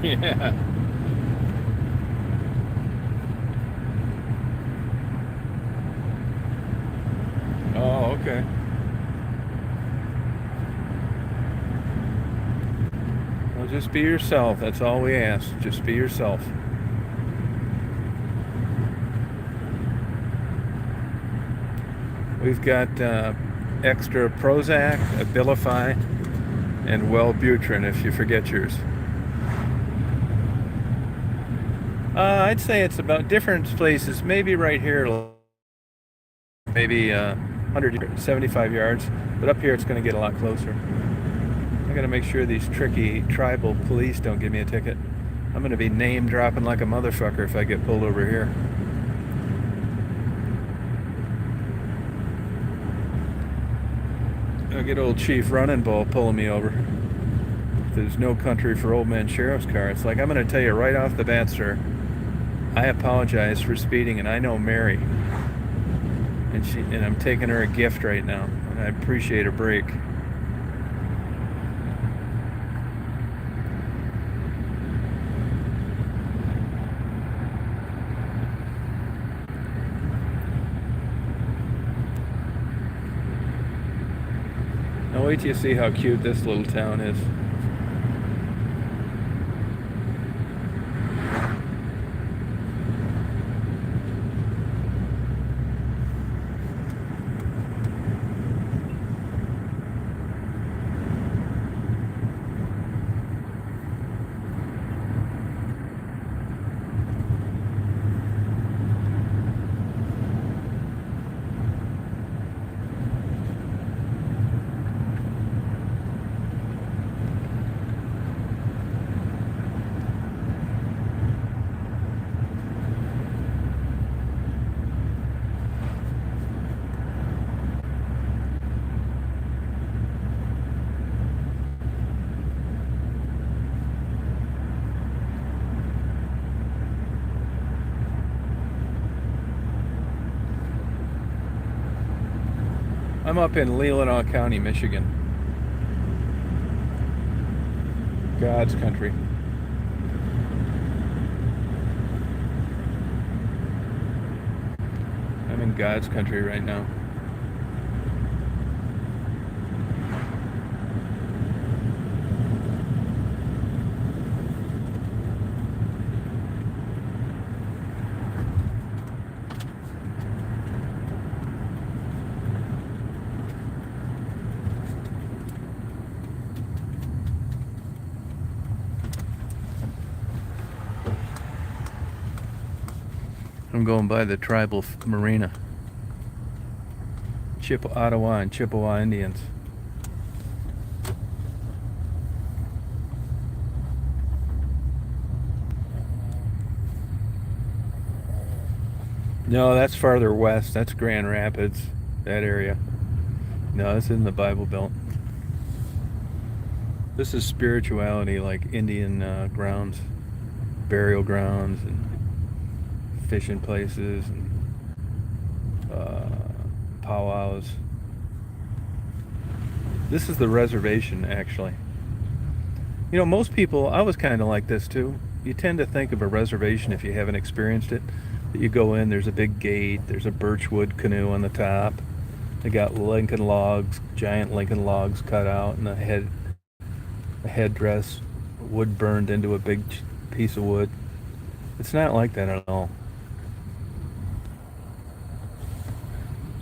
Yeah. Oh, okay. Well, just be yourself. That's all we ask. Just be yourself. We've got extra Prozac, Abilify, and Wellbutrin if you forget yours. I'd say it's about different places. Maybe right here, maybe 175 yards. But up here, it's going to get a lot closer. I got to make sure these tricky tribal police don't give me a ticket. I'm going to be name dropping like a motherfucker if I get pulled over here. I'll get old Chief Running Bull pulling me over. There's no country for old man sheriff's car. It's like, I'm going to tell you right off the bat, sir, I apologize for speeding, and I know Mary, and I'm taking her a gift right now, and I appreciate a break. Now wait till you see how cute this little town is. I'm up in Leelanau County, Michigan. God's country. I'm in God's country right now. I'm going by the tribal marina. Ottawa and Chippewa Indians. No, that's farther west. That's Grand Rapids, that area. No, it's in the Bible Belt. This is spirituality, like Indian grounds, burial grounds, and fishing places, and powwows. This is the reservation, actually. You know, most people, I was kind of like this too. You tend to think of a reservation, if you haven't experienced it, that you go in, there's a big gate, there's a birchwood canoe on the top. They got Lincoln logs, giant Lincoln logs cut out, and a headdress, wood burned into a big piece of wood. It's not like that at all.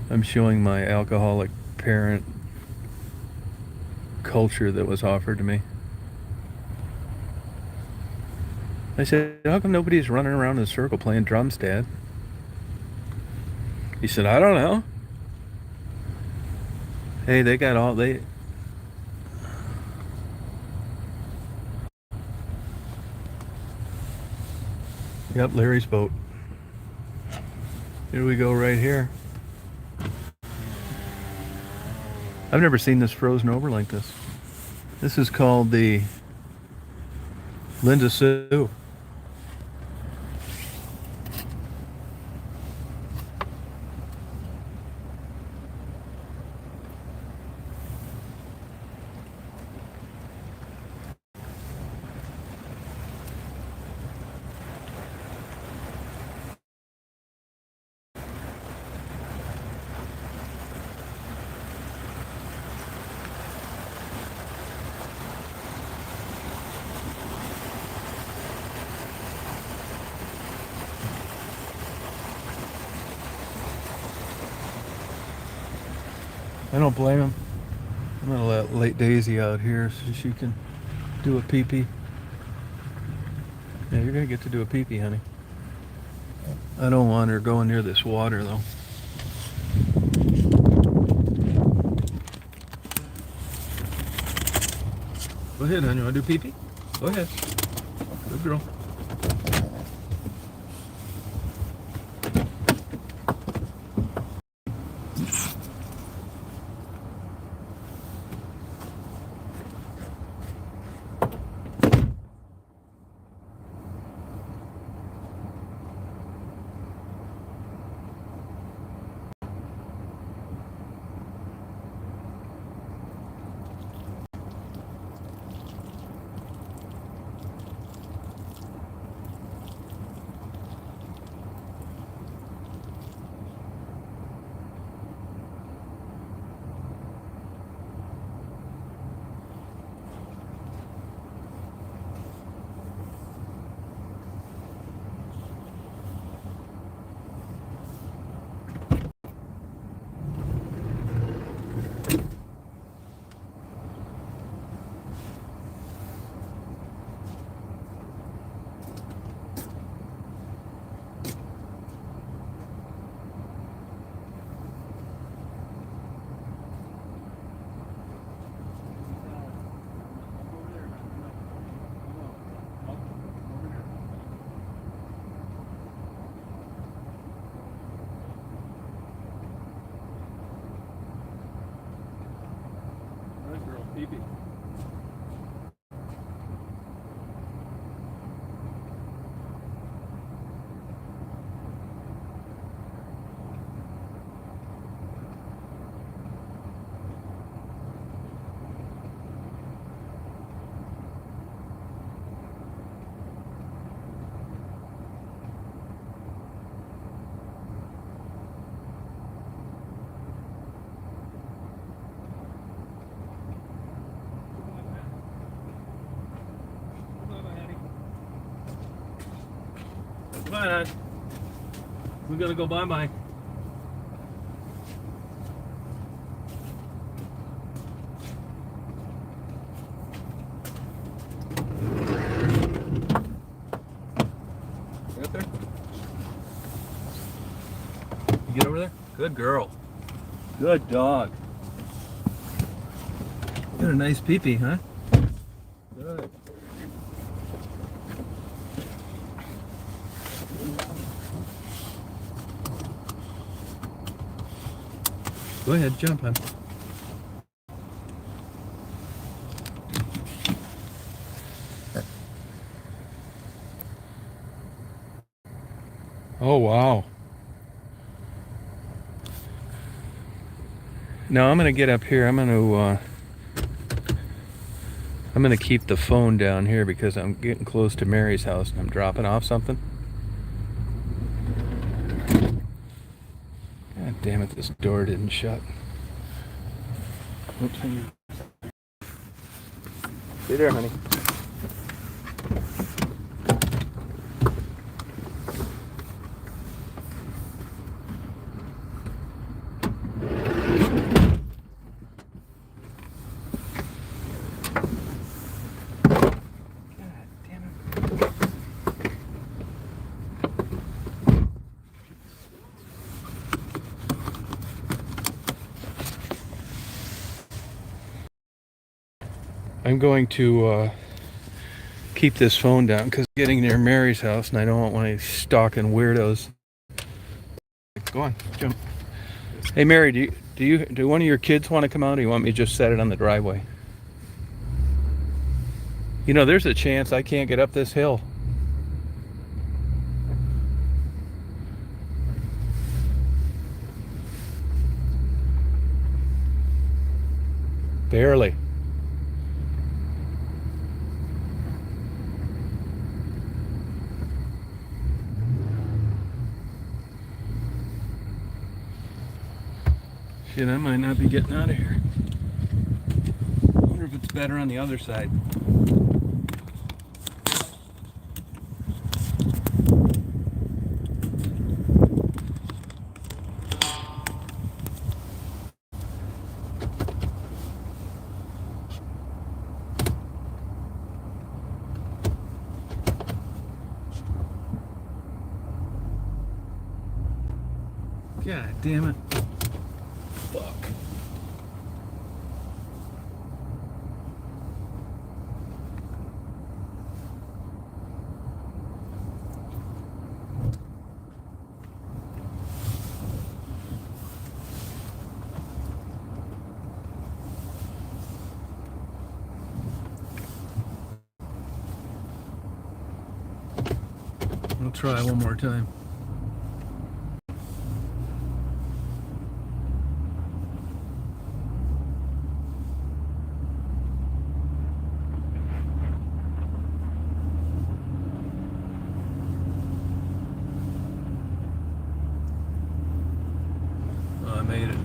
I'm showing my alcoholic parent culture that was offered to me. I said, how come nobody's running around in a circle playing drums, Dad? He said, I don't know. Hey, they got all, they... Yep, Larry's boat. Here we go right here. I've never seen this frozen over like this. This is called the Linda Sue. I don't blame him. I'm gonna let Late Daisy out here so she can do a pee-pee. Yeah, you're gonna get to do a pee-pee, honey. I don't want her going near this water, though. Go ahead, honey. You wanna do pee-pee? Go ahead. Good girl. Pee-pee. Come on, hon. We're gonna go bye-bye. Get up there. You get over there? Good girl. Good dog. You got a nice pee-pee, huh? Good. Go ahead, jump, hon. Oh, wow. Now I'm going to get up here. I'm going to keep the phone down here because I'm getting close to Mary's house and I'm dropping off something. God damn it, this door didn't shut. Oops. Stay there, honey. I'm going to keep this phone down because I'm getting near Mary's house and I don't want one of these stalking weirdos. Go on, jump. Hey Mary, do one of your kids want to come out, or do you want me to just set it on the driveway? You know, there's a chance I can't get up this hill. Barely. Shit, I might not be getting out of here. I wonder if it's better on the other side. God damn it. Fuck. I'll try one more time. Oh, I made it.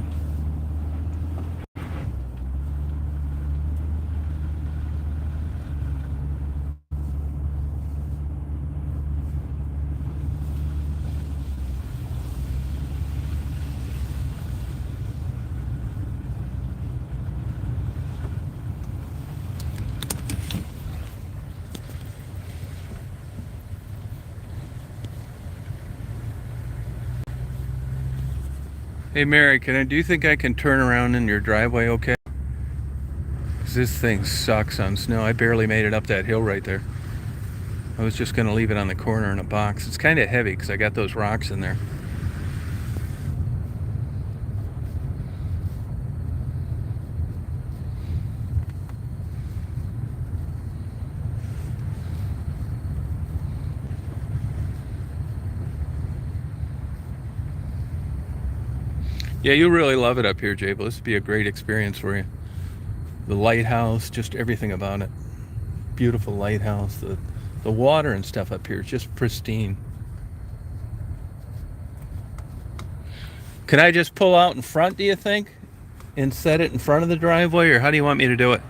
Hey Mary, do you think I can turn around in your driveway okay? Because this thing sucks on snow. I barely made it up that hill right there. I was just going to leave it on the corner in a box. It's kind of heavy because I got those rocks in there. Yeah, you'll really love it up here, Jable. This would be a great experience for you. The lighthouse, just everything about it. Beautiful lighthouse. The water and stuff up here is just pristine. Can I just pull out in front, do you think? And set it in front of the driveway, or how do you want me to do it?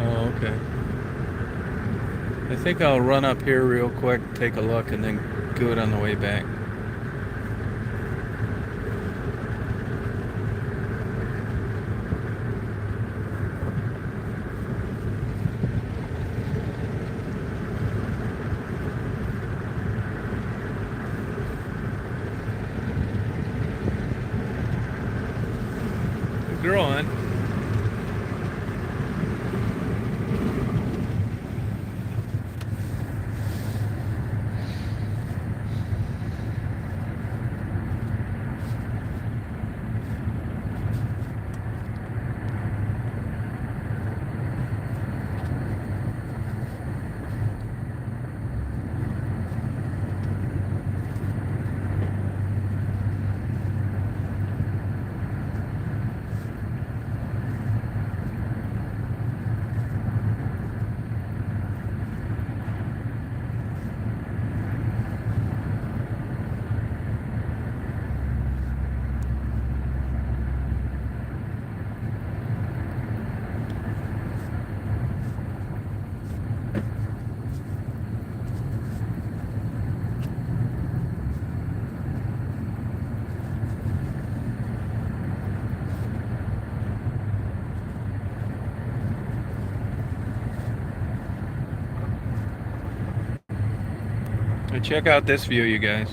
Oh, okay. I think I'll run up here real quick, take a look, and then do it on the way back. Good girl, hon. And check out this view, you guys.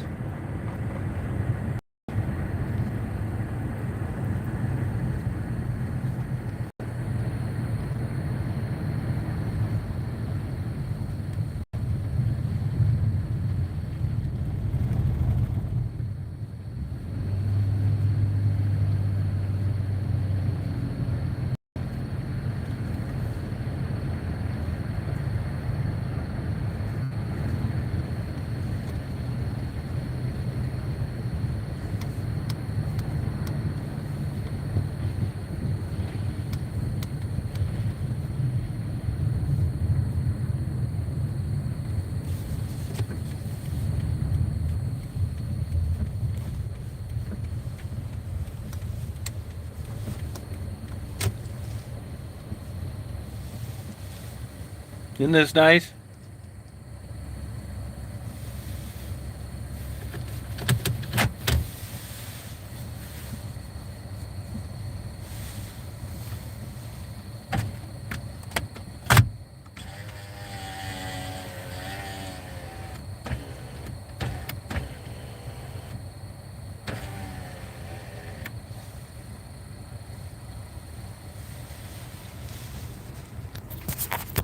Isn't this nice?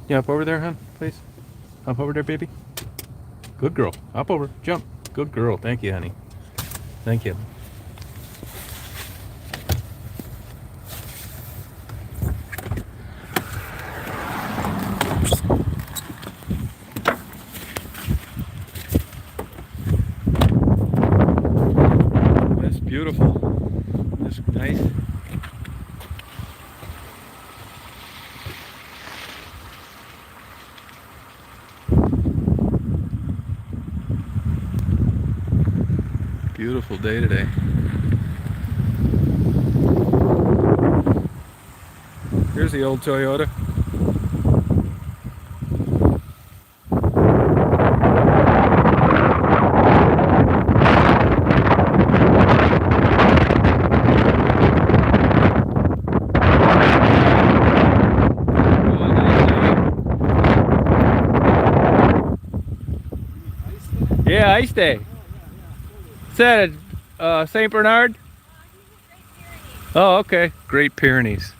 You hop over there, hon, please. Hop over there, baby. Good girl. Hop over. Jump. Good girl. Thank you, honey. Thank you. That's beautiful. That's nice. Beautiful day today. Here's the old Toyota. Yeah, Ice Day. Is that at St. Bernard? Oh, okay. Great Pyrenees.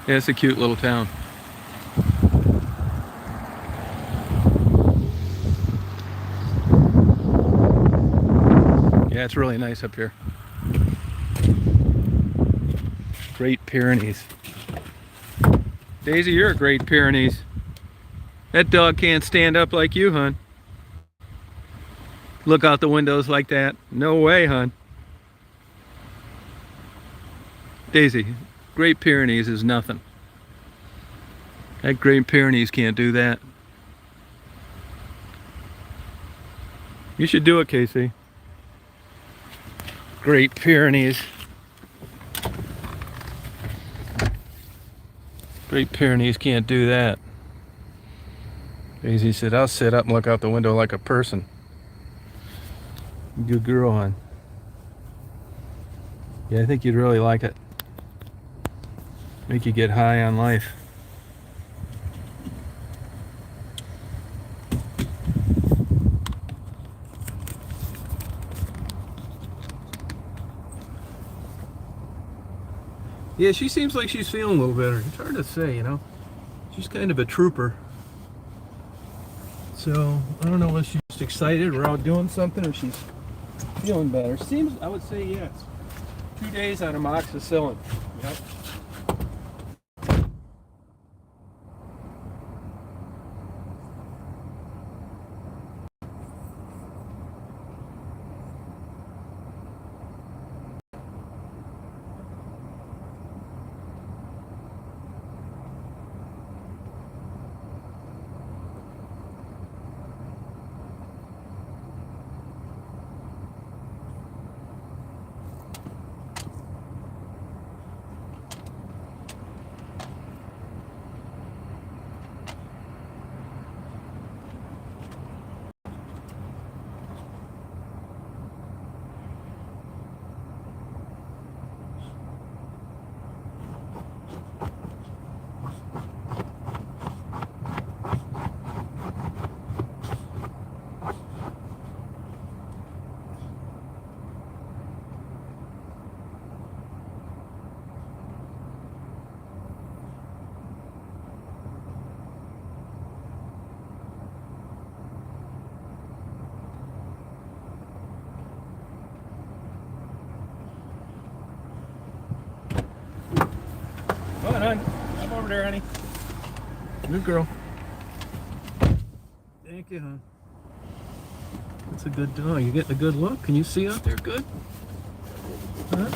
Yeah, it's a cute little town. Yeah, it's really nice up here. Great Pyrenees. Daisy, you're a Great Pyrenees. That dog can't stand up like you, hon. Look out the windows like that. No way, hon. Daisy, Great Pyrenees is nothing. That Great Pyrenees can't do that. You should do it, Casey. Great Pyrenees. Great Pyrenees can't do that. Daisy said, I'll sit up and look out the window like a person. Good girl, hon. Yeah, I think you'd really like it. Make you get high on life. Yeah, she seems like she's feeling a little better. It's hard to say, you know. She's kind of a trooper. So I don't know if she's just excited or out doing something or she's feeling better. Seems, I would say yes. 2 days on amoxicillin. Yep. Come on, hon. Come over there, honey. Good girl. Thank you, hon. That's a good dog. You getting a good look? Can you see out there good? Huh?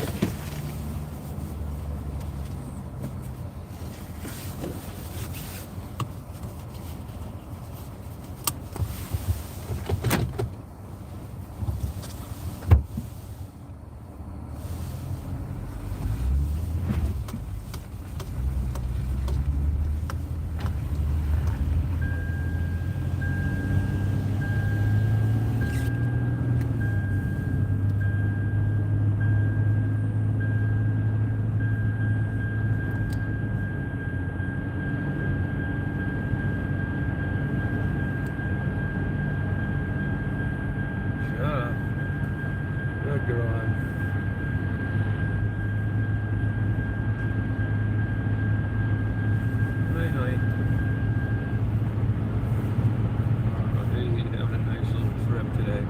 Good girl, hon. Hi, honey. Oh, Daisy having a nice little trip today.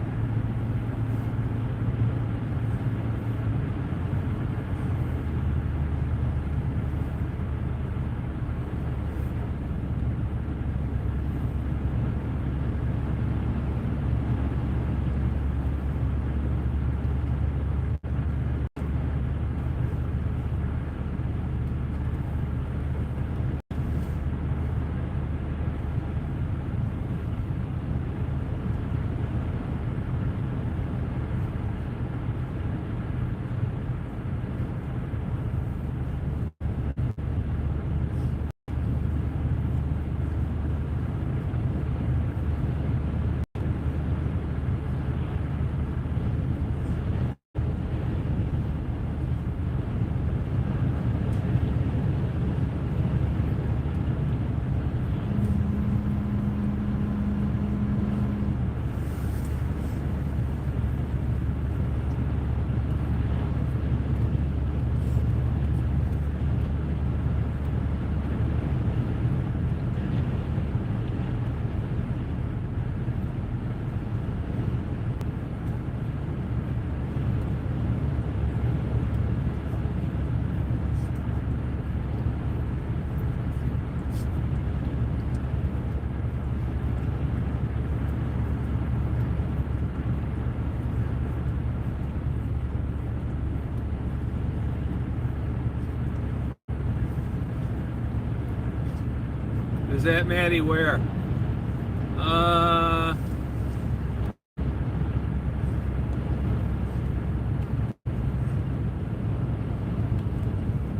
Is that Maddie where?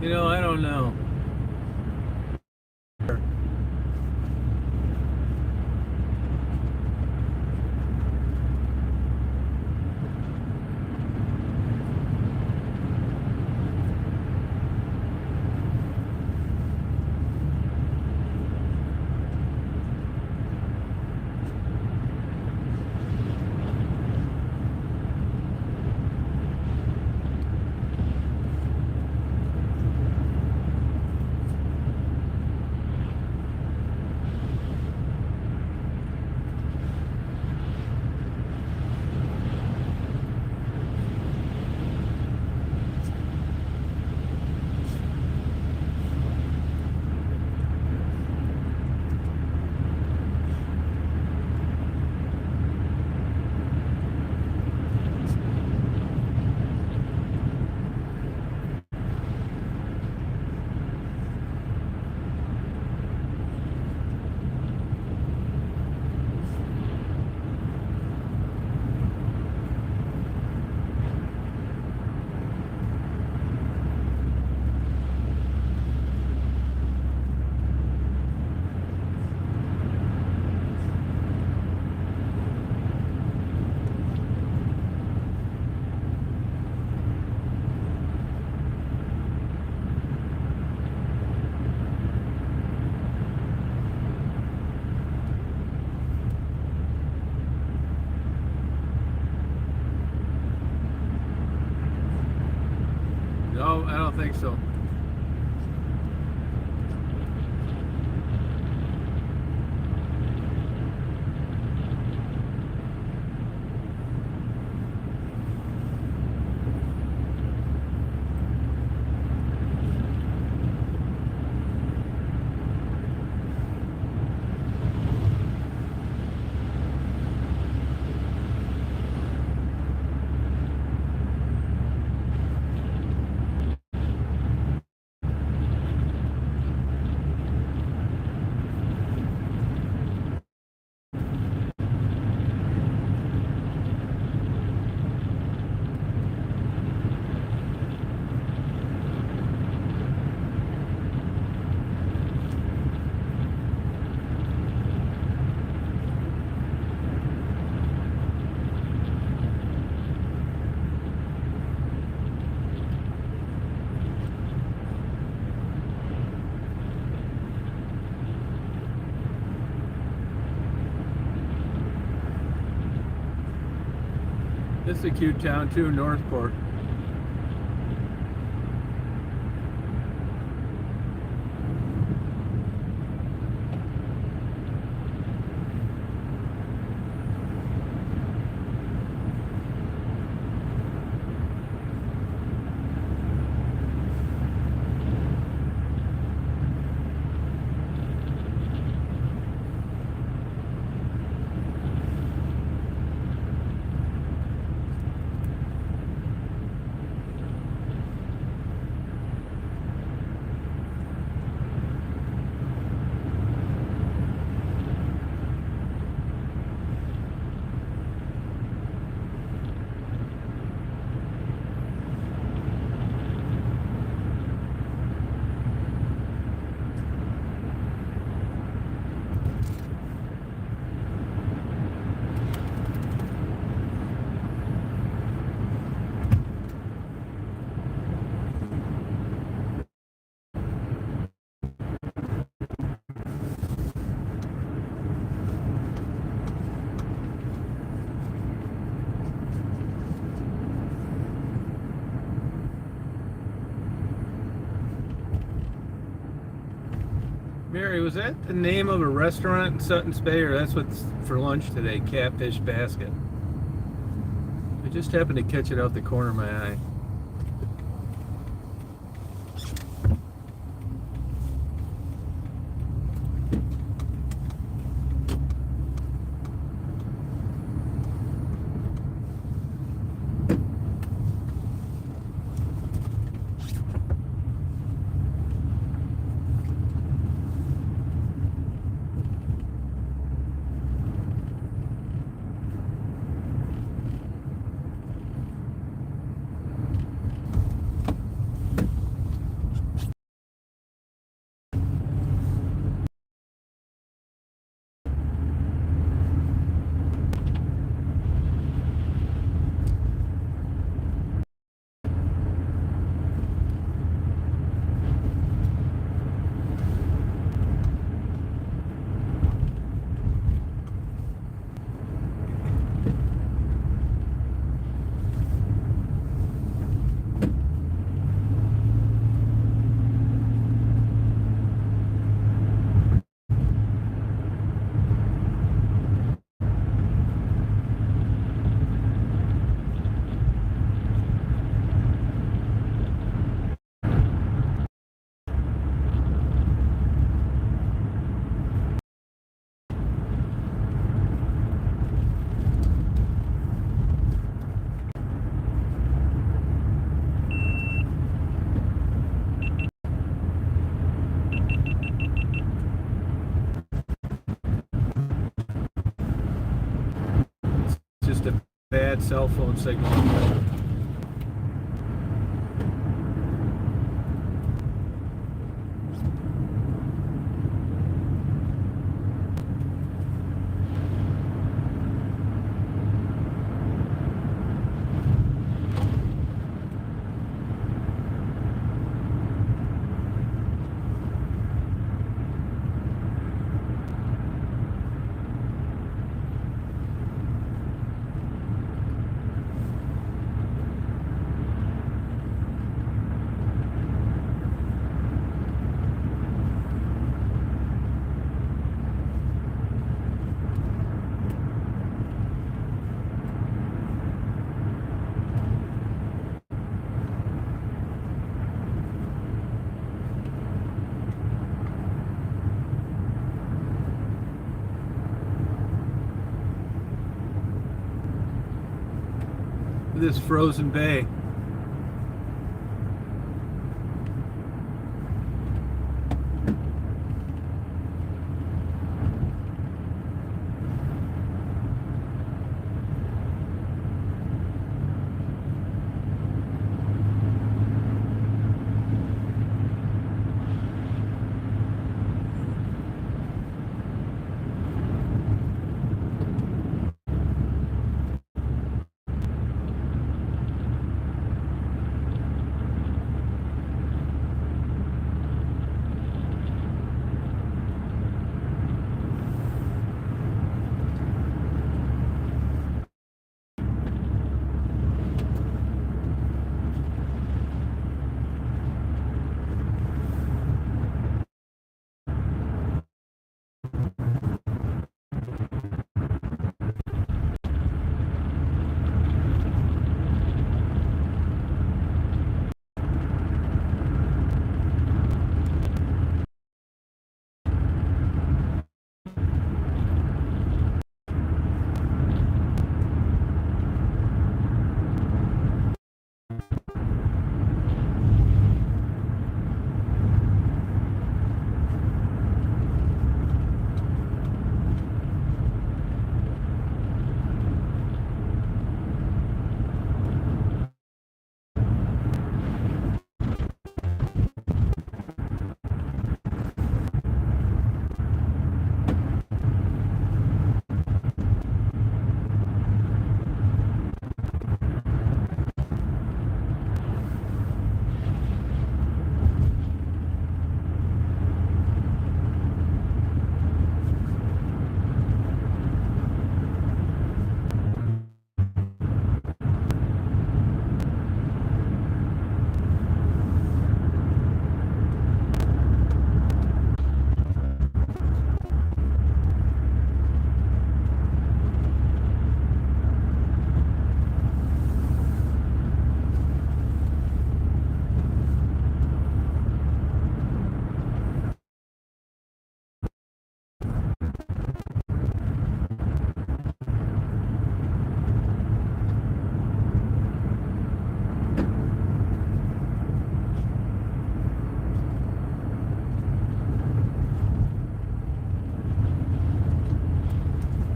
You know, I don't know. I don't think so. This is a cute town too, Northport. Mary, was that the name of a restaurant in Sutton's Bay, or that's what's for lunch today? Catfish Basket. I just happened to catch it out the corner of my eye. Just a bad cell phone signal. this frozen bay.